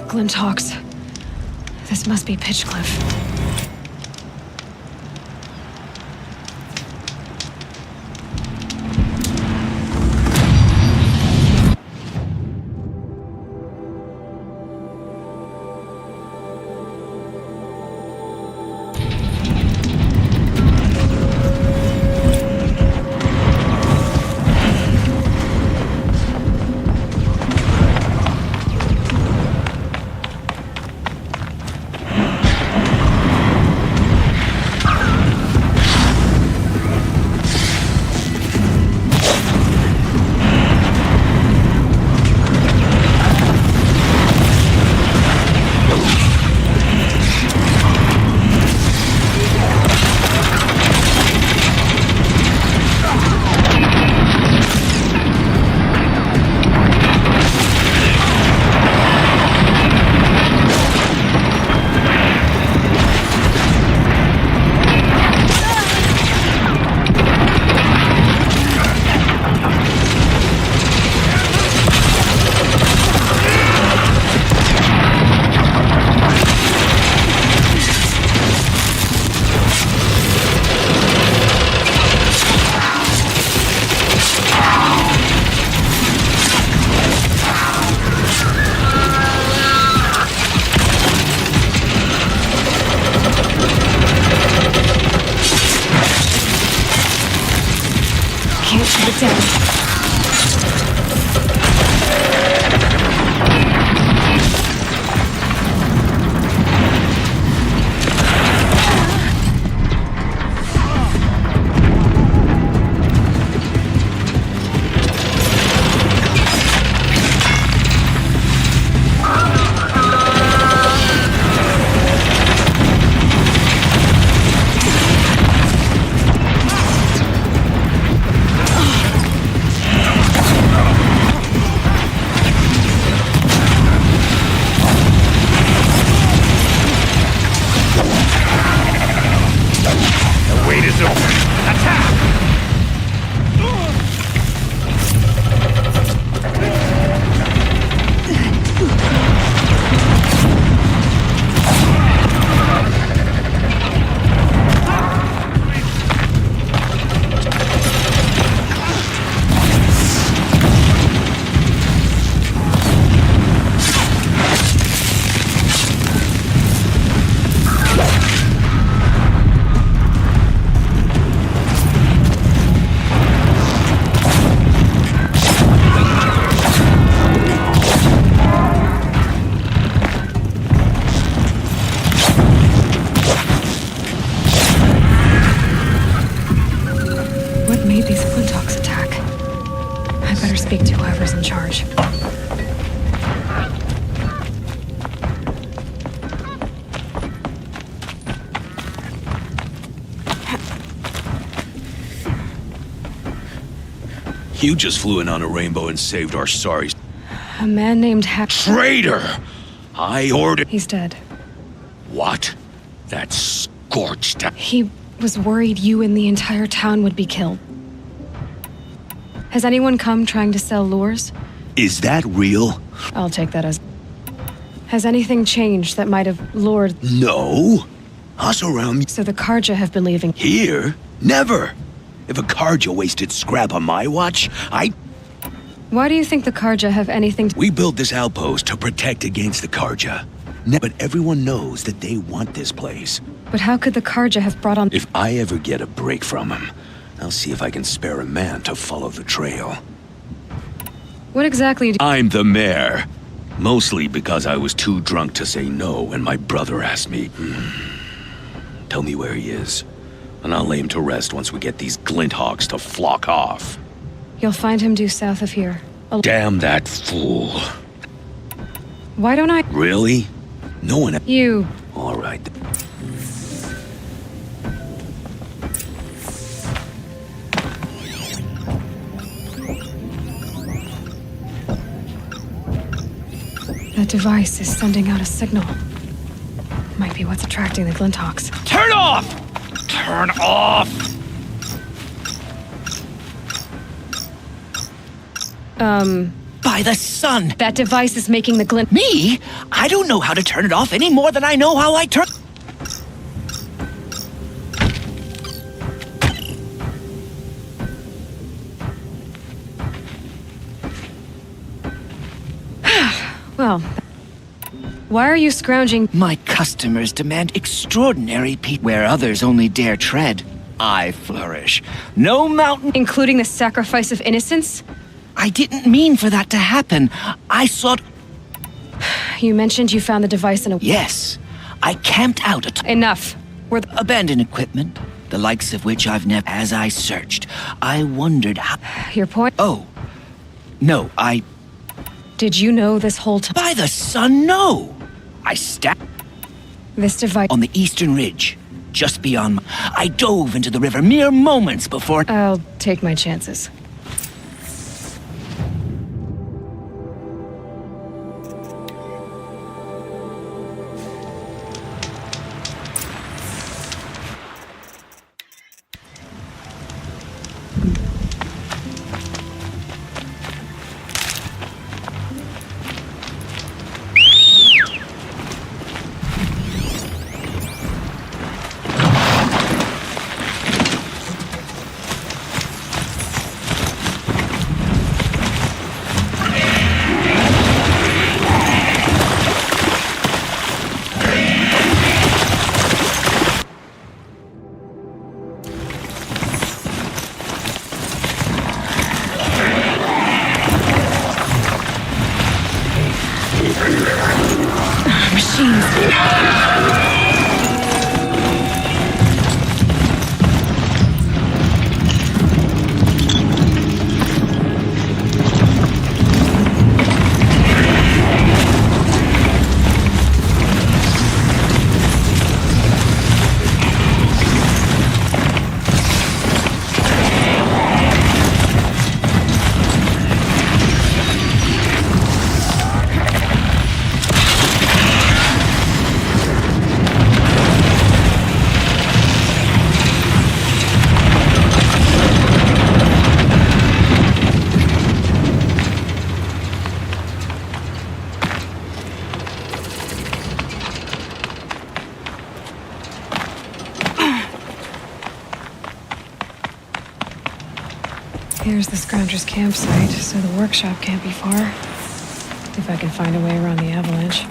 Glinthawks. This must be Pitchcliff. Speak to whoever's in charge. You just flew in on a rainbow and saved our sorry... A man named Traitor! I ordered... He's dead. What? That scorched... He was worried you and the entire town would be killed. Has anyone come trying to sell lures? Is that real? I'll take that as... Has anything changed that might have lured... No. Oseram... So the Karja have been leaving... Here? Never. If a Karja wasted scrap on my watch, Why do you think the Karja have anything to... We built this outpost to protect against the Karja. But everyone knows that they want this place. But how could the Karja have brought on... If I ever get a break from him, I'll see if I can spare a man to follow the trail. What exactly do... I'm the mayor. Mostly because I was too drunk to say no when my brother asked me. Tell me where he is, and I'll lay him to rest once we get these Glinthawks to flock off. You'll find him due south of here. Damn that fool. Why don't I... Really? No one... You... All right. That device is sending out a signal. Might be what's attracting the Glinthawks. Turn off! Turn off! By the sun! That device is making the glint... Me? I don't know how to turn it off any more than I know how I turn... Well, why are you scrounging? My customers demand extraordinary where others only dare tread. I flourish. No mountain... Including the sacrifice of innocence? I didn't mean for that to happen. I sought... You mentioned you found the device in a... Yes. I camped out at... Enough. We're... Abandoned equipment, the likes of which I've never... As I searched, I wondered how... Your point? Oh. No, I... Did you know this whole time? By the sun, no! I This device... On the eastern ridge, just beyond... I dove into the river mere moments before... I'll take my chances. Here's the Scrounger's campsite, so the workshop can't be far. If I can find a way around the avalanche.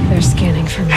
They're scanning for me.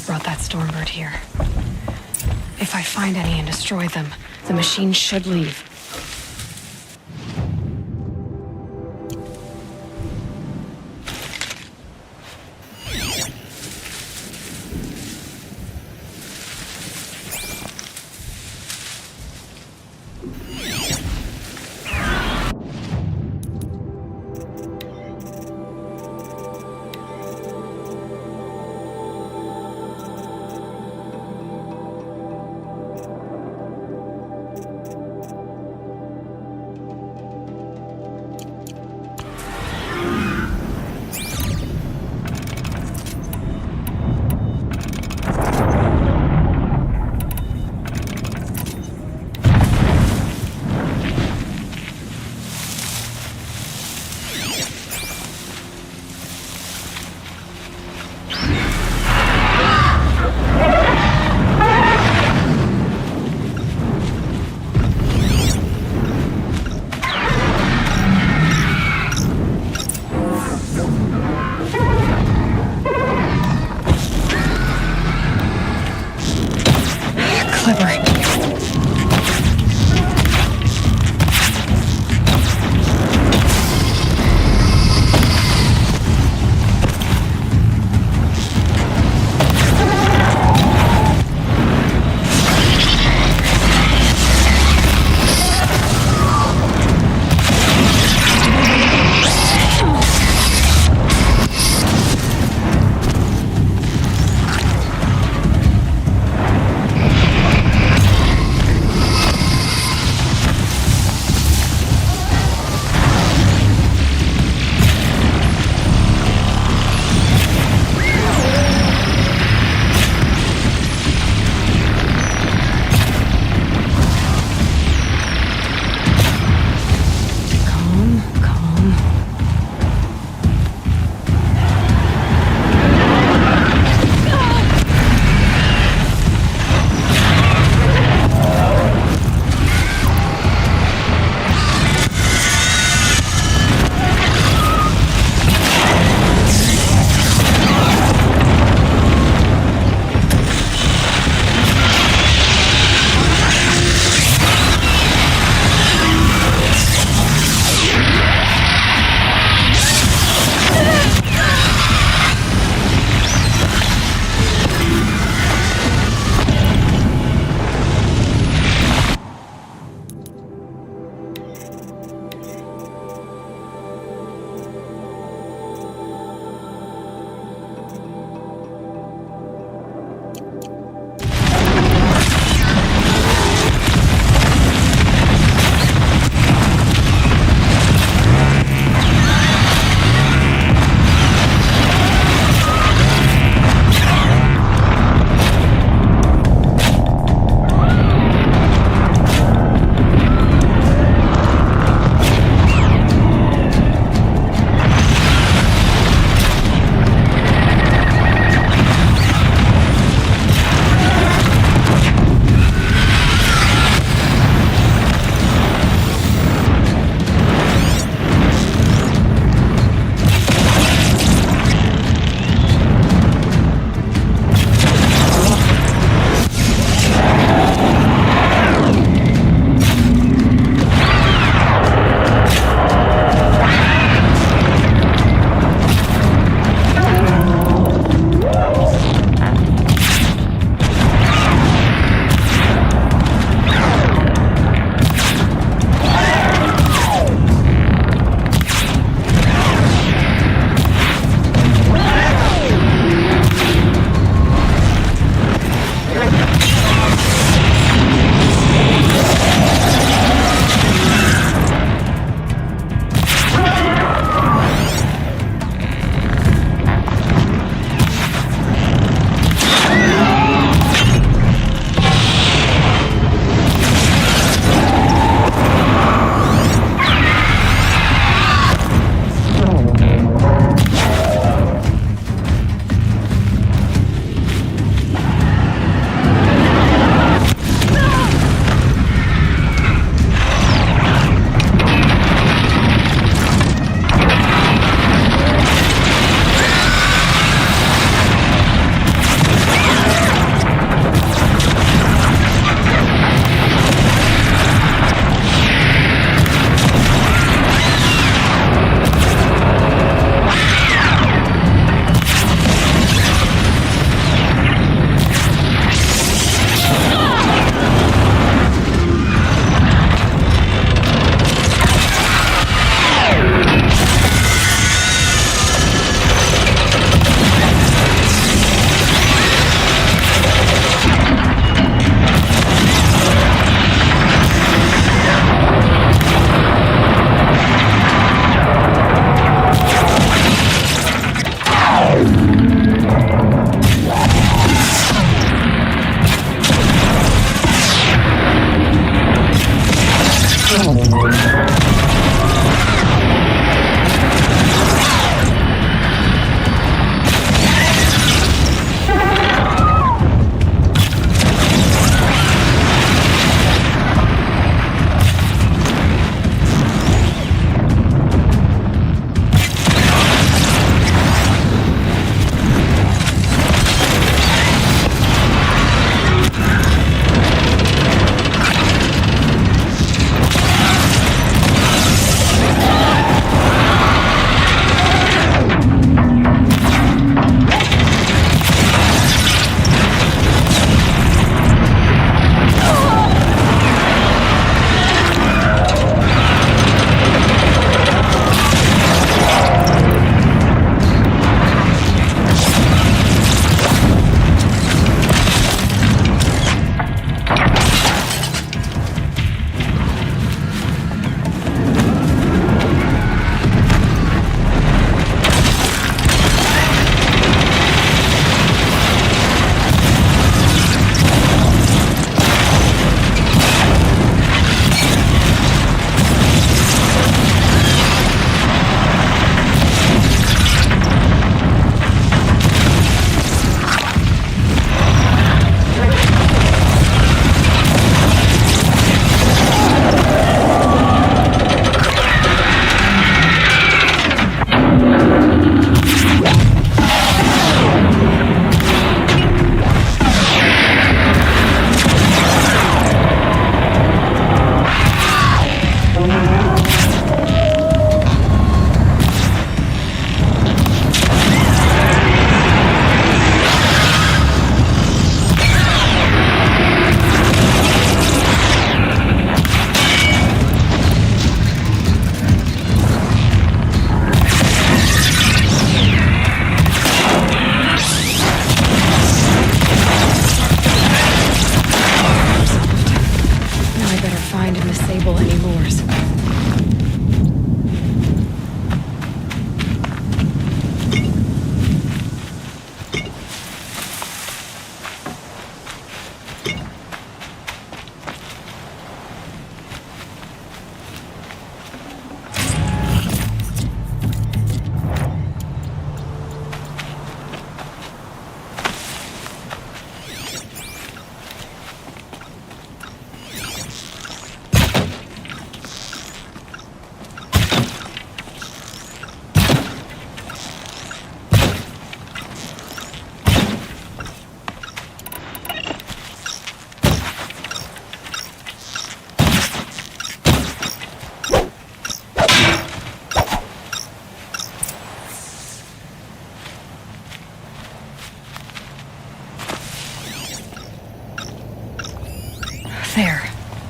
Brought that Stormbird here. If I find any and destroy them, the machine should leave.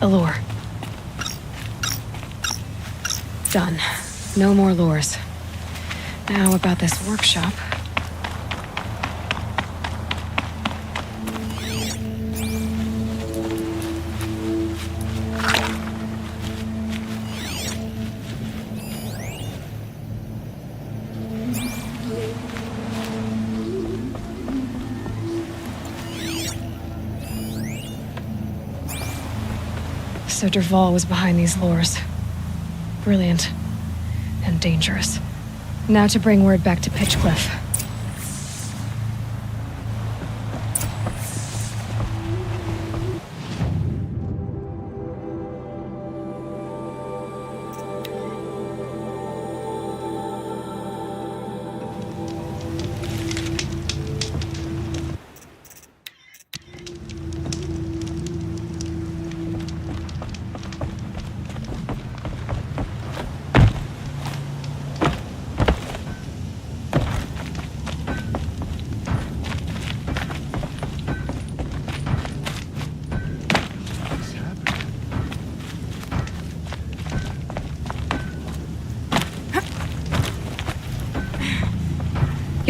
lure. Done. No more lures. Now about this workshop. So Dervahl was behind these lures. Brilliant. And dangerous. Now to bring word back to Pitchcliff.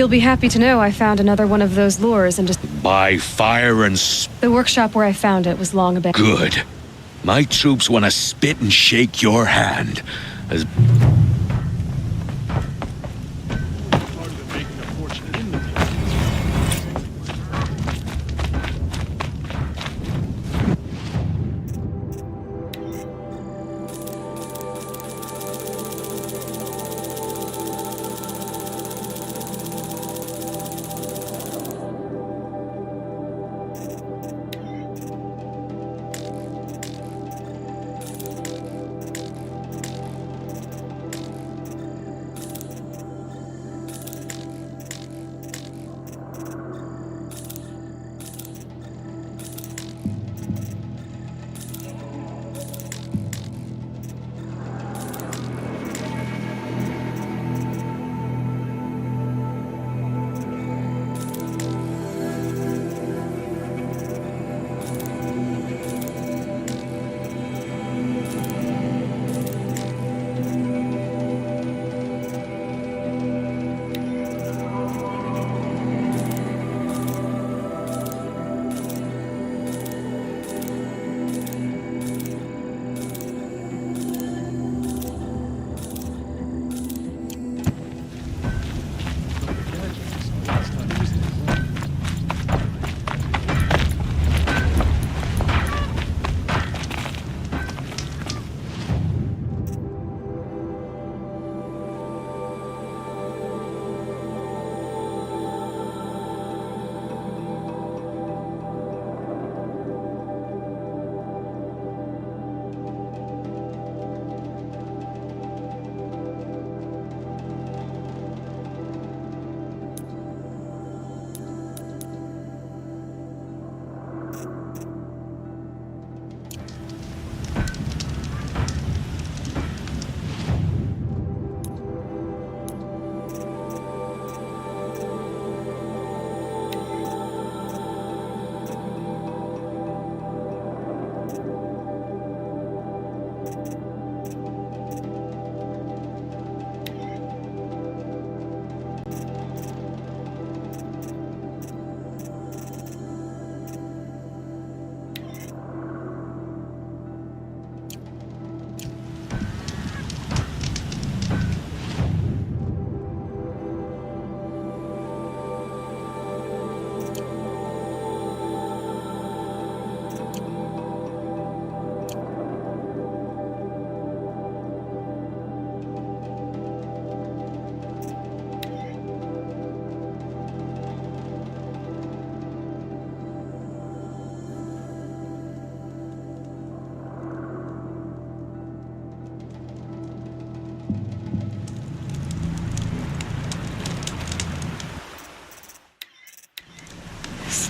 You'll be happy to know I found another one of those lures and just... By fire and The workshop where I found it was long abandoned. good. My troops want to spit and shake your hand. As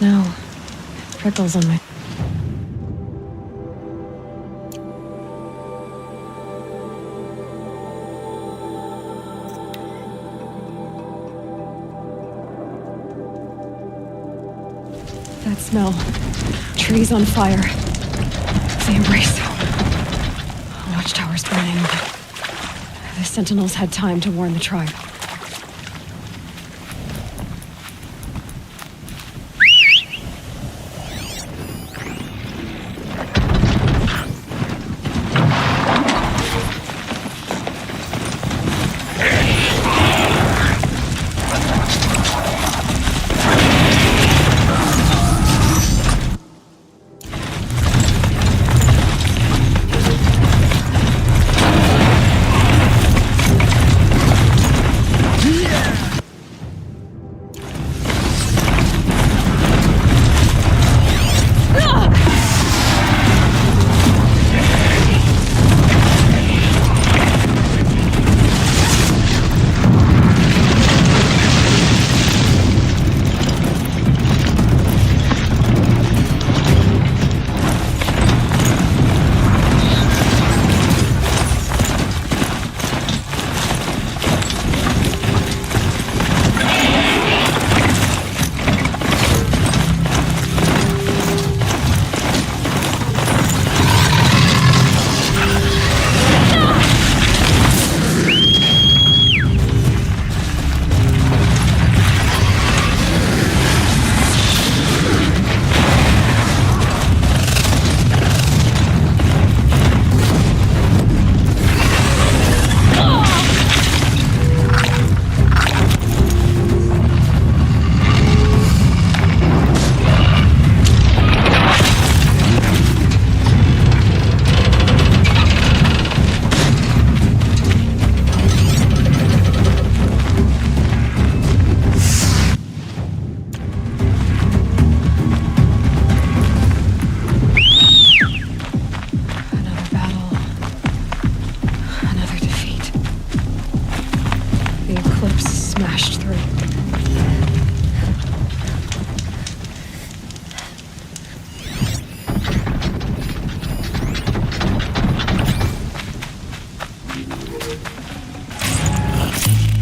Snow. Prickles on my... That smell. Trees on fire. The embrace. watchtower's burning. The Sentinels had time to warn the tribe.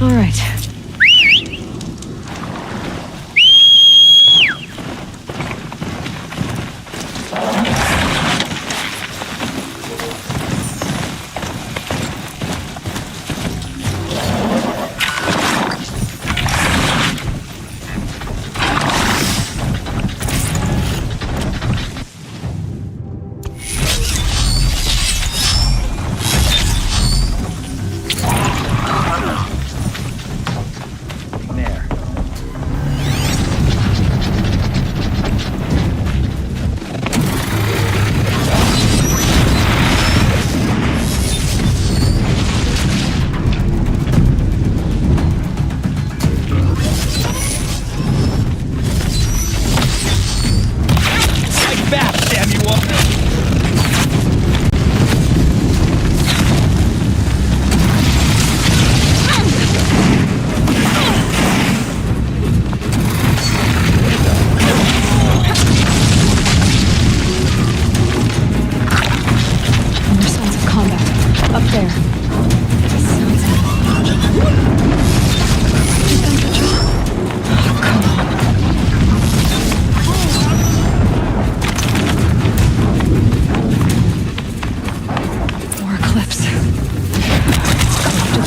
All right.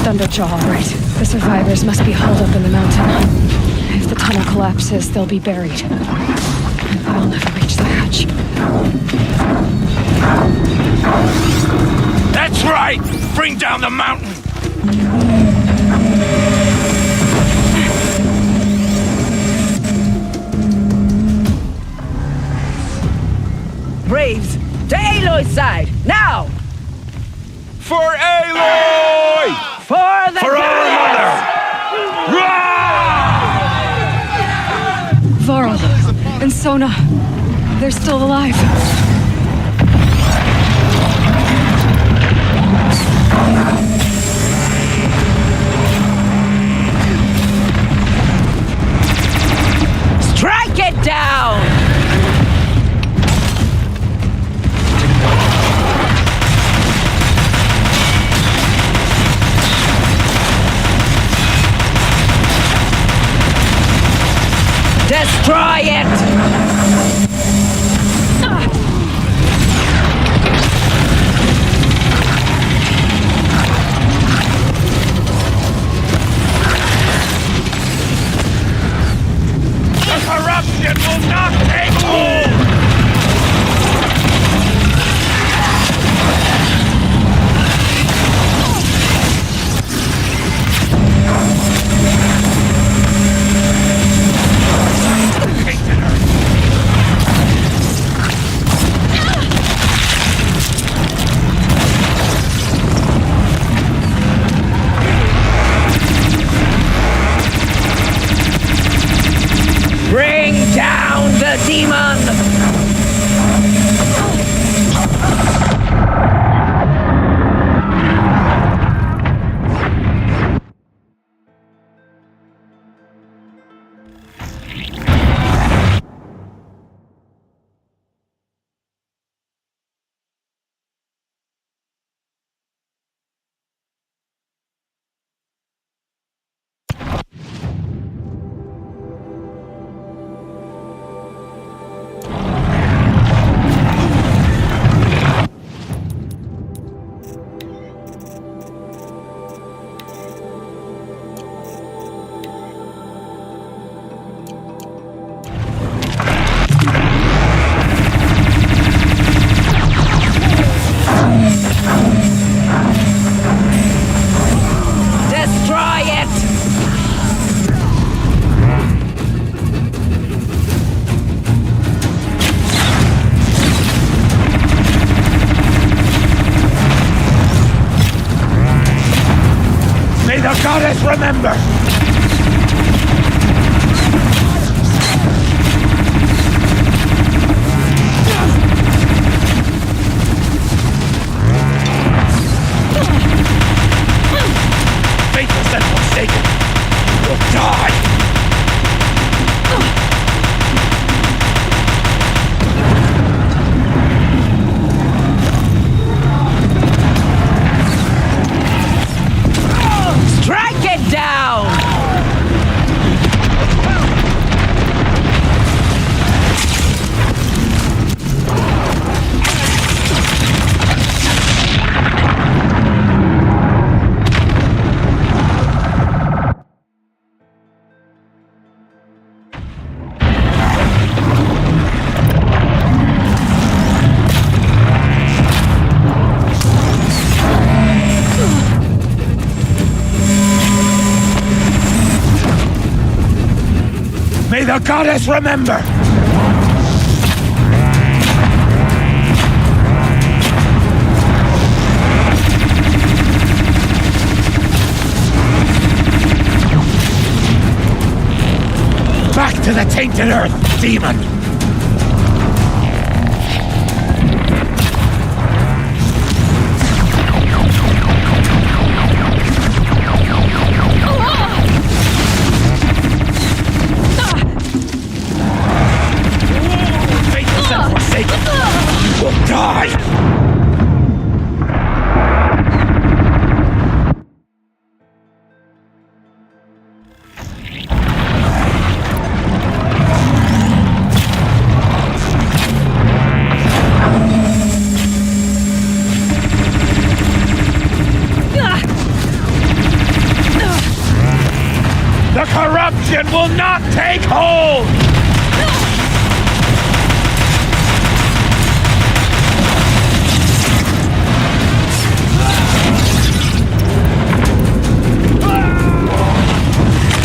Thunderjaw, all right. The survivors must be holed up in the mountain. If the tunnel collapses, they'll be buried. They'll never reach the hatch. That's right! Bring down the mountain! Braves, to Aloy's side, now! For Aloy! For the For our mother! Varl and Sona, they're still alive. Strike it down! Destroy it! May the goddess remember! Faithless and forsaken, you will die! Strike it down! May the goddess remember! Back to the tainted earth, demon! You will die! The corruption will not take hold!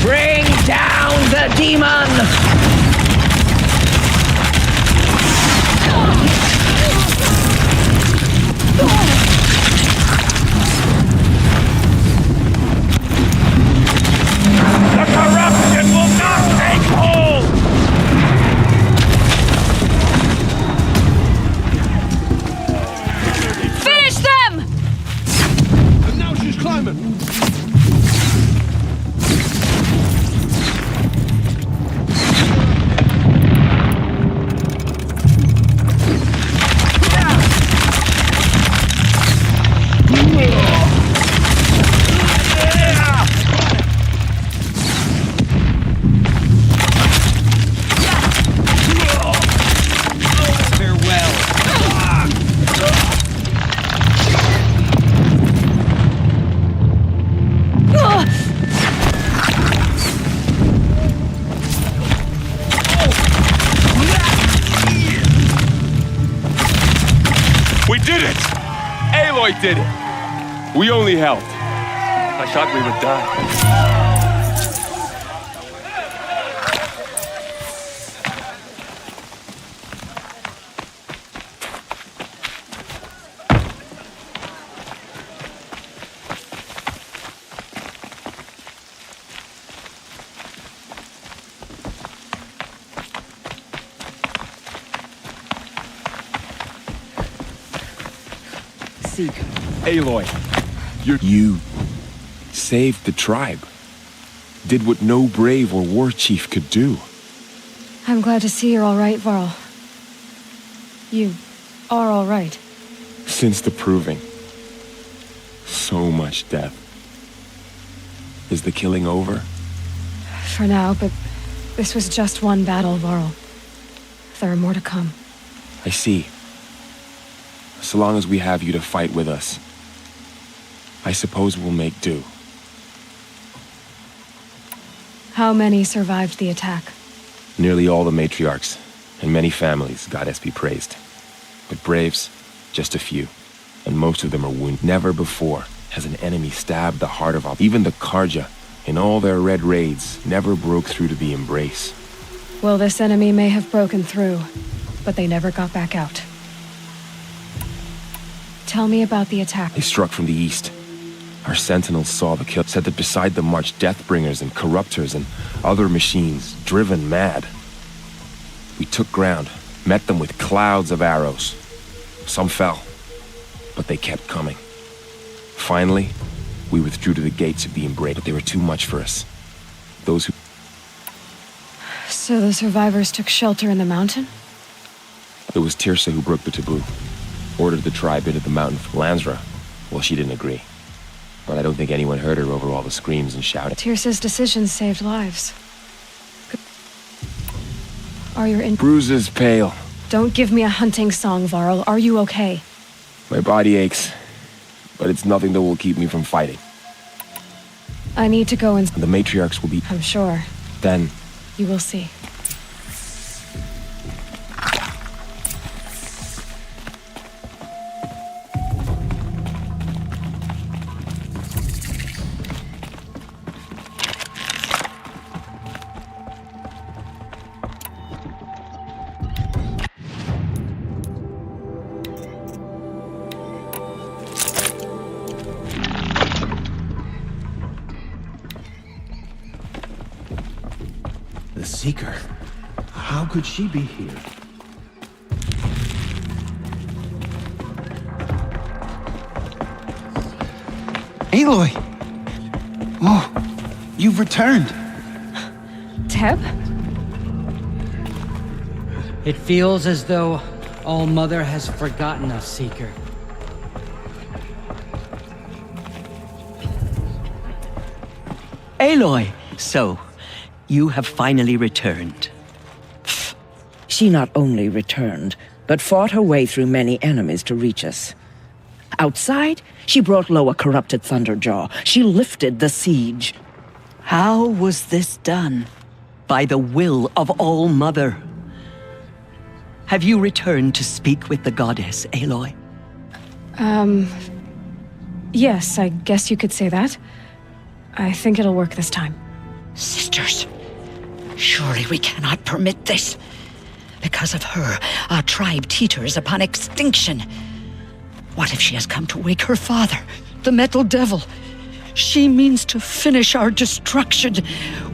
Bring down the demon! The corruption will not take hold! Finish them! And now she's climbing! We did it! Aloy did it! We only helped. I thought we would die. Aloy, you saved the tribe. Did what no brave or war chief could do. I'm glad to see you're all right, Varl. You are all right. Since the proving. So much death. Is the killing over? For now, but this was just one battle, Varl. There are more to come. I see. So long as we have you to fight with us, I suppose we'll make do. How many survived the attack? Nearly all the matriarchs, and many families, goddess be praised. But braves, just a few, and most of them are wounded. Never before has an enemy stabbed the heart of even the Karja, in all their red raids, never broke through to the embrace. Well, this enemy may have broken through, but they never got back out. Tell me about the attack. They struck from the east. Our sentinels saw the kill, said that beside them marched Deathbringers and Corruptors and other machines, driven mad. We took ground, met them with clouds of arrows. Some fell, but they kept coming. Finally, we withdrew to the gates of the Embrace, but they were too much for us. Those who... So the survivors took shelter in the mountain? It was Tirsa who broke the taboo. Ordered the tribe into the mountain. Lansra, well, she didn't agree. But I don't think anyone heard her over all the screams and shouting. Tirsa's decisions saved lives. Are your bruises pale? Don't give me a hunting song, Varl. Are you okay? My body aches, but it's nothing that will keep me from fighting. I need to go and... The matriarchs will be... I'm sure. Then... You will see. Seeker. How could she be here? Aloy! Oh, you've returned. Teb? It feels as though All Mother has forgotten us, Seeker. Aloy! So, you have finally returned. She not only returned, but fought her way through many enemies to reach us. Outside, she brought low a corrupted Thunderjaw. She lifted the siege. How was this done? By the will of All Mother. Have you returned to speak with the goddess, Aloy? Yes, I guess you could say that. I think it'll work this time. Sisters, surely we cannot permit this. Because of her, our tribe teeters upon extinction. What if she has come to wake her father, the Metal Devil? She means to finish our destruction.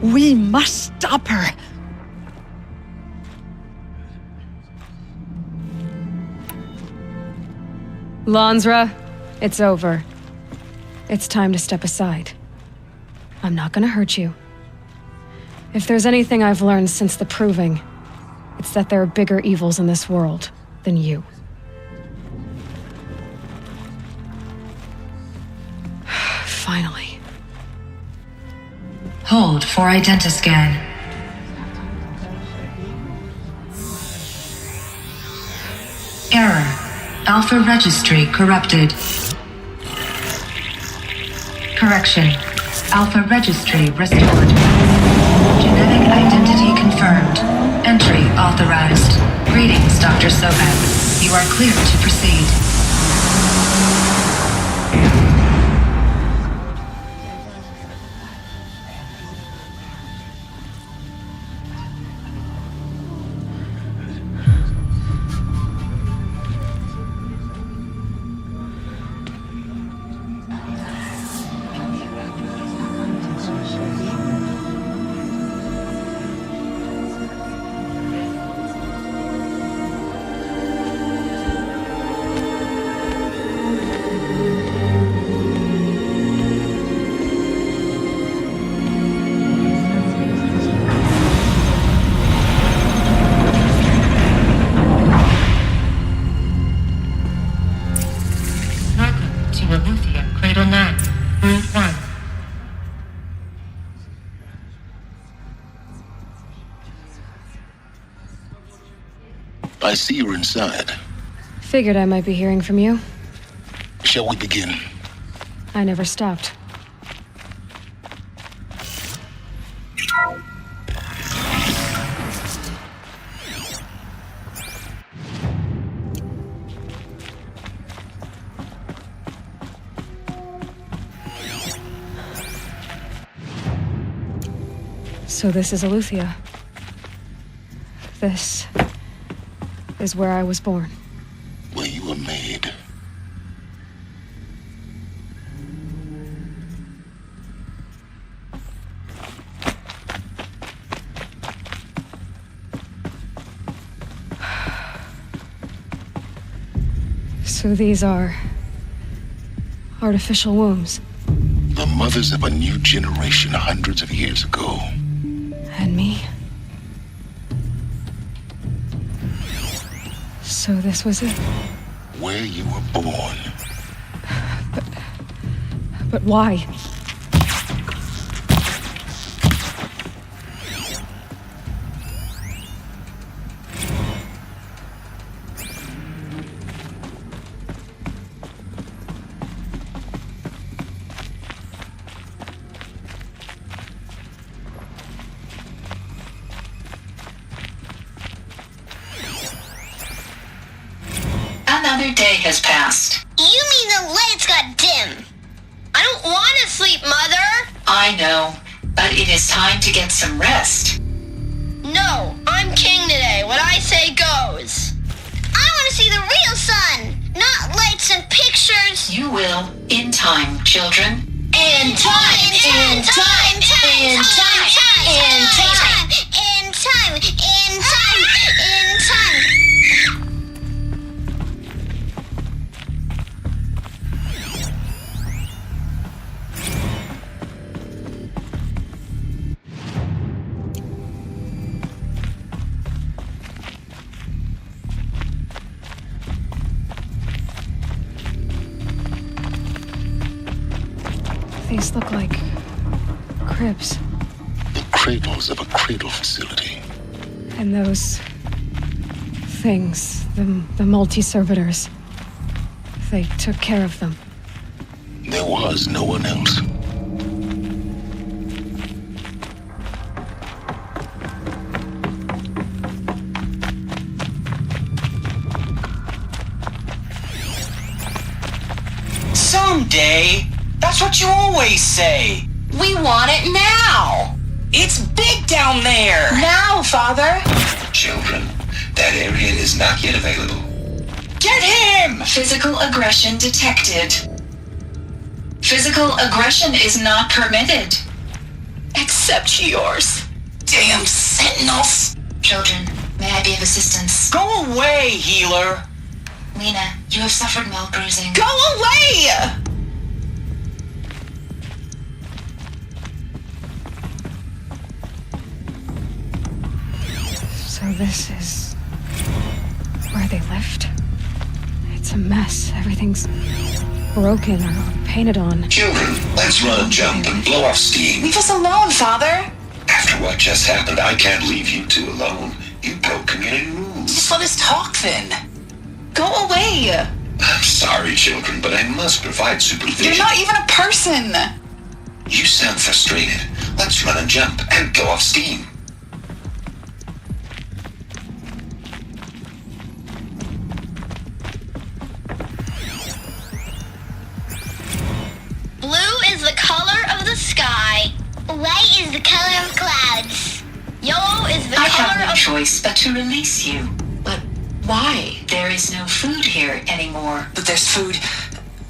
We must stop her. Lansra, it's over. It's time to step aside. I'm not gonna hurt you. If there's anything I've learned since the Proving, it's that there are bigger evils in this world than you. Finally. Hold for identiscan. Error. Alpha registry corrupted. Correction. Alpha registry restored. Genetic identity confirmed. Entry authorized. Greetings, Dr. Sobek. You are clear to proceed. I see you're inside. Figured I might be hearing from you. Shall we begin? I never stopped. So this is Eleuthia. This is where I was born. Where you were made. So these are artificial wombs. The mothers of a new generation hundreds of years ago. And me? So this was it? Where you were born. But why? Another day has passed. You mean the lights got dim? I don't want to sleep, Mother! I know, but it is time to get some rest. No, I'm king today. What I say goes. I want to see the real sun, not lights and pictures. You will, in time, children. In time, in time, in time, in time, in time, in time, in time. These look like cribs. The cradles of a cradle facility. And those things, the multi-servitors, they took care of them. There was no one else. Someday. That's what you always say. We want it now. It's big down there. Now, Father. Children, that area is not yet available. Get him! Physical aggression detected. Physical aggression is not permitted. Except yours. Damn sentinels! Children, may I be of assistance? Go away, healer! Lena, you have suffered mild bruising. Go away! So this is where they lived? It's a mess. Everything's broken or painted on. Children, let's run, jump, and blow off steam. Leave us alone, Father. After what just happened, I can't leave you two alone. You broke community rules. Just let us talk then. Go away. I'm sorry, children, but I must provide supervision. You're not even a person. You sound frustrated. Let's run and jump and blow off steam. Blue is the color of the sky. White is the color of clouds. Yellow is the I color have no of... choice but to release you. But why? There is no food here anymore. But there's food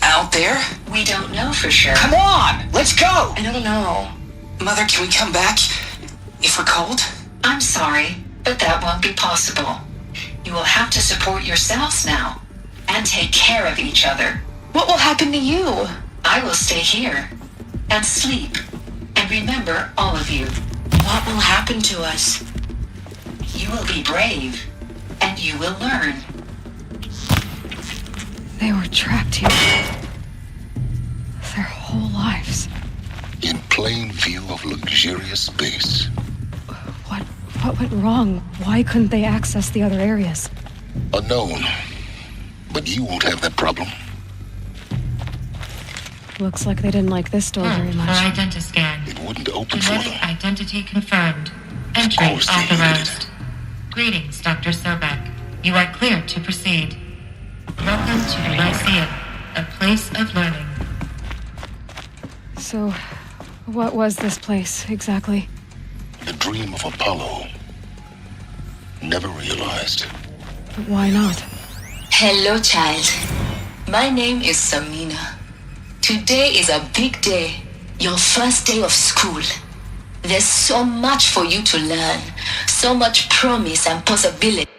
out there? We don't know for sure. Come on, let's go! I don't know. Mother, can we come back if we're cold? I'm sorry, but that won't be possible. You will have to support yourselves now and take care of each other. What will happen to you? I will stay here and sleep and remember all of you. What will happen to us? You will be brave and you will learn. They were trapped here. Their whole lives. In plain view of luxurious space. What went wrong? Why couldn't they access the other areas? Unknown. But you won't have that problem. Looks like they didn't like this door very much. For identiscan. It wouldn't open for Genetic them. identity confirmed. Entry course they needed authorized. Greetings, Dr. Sobek. You are clear to proceed. Welcome to the Lyceum, a place of learning. So, what was this place exactly? The dream of Apollo. Never realized. But why not? Hello, child. My name is Samina. Today is a big day. Your first day of school. There's so much for you to learn. So much promise and possibility.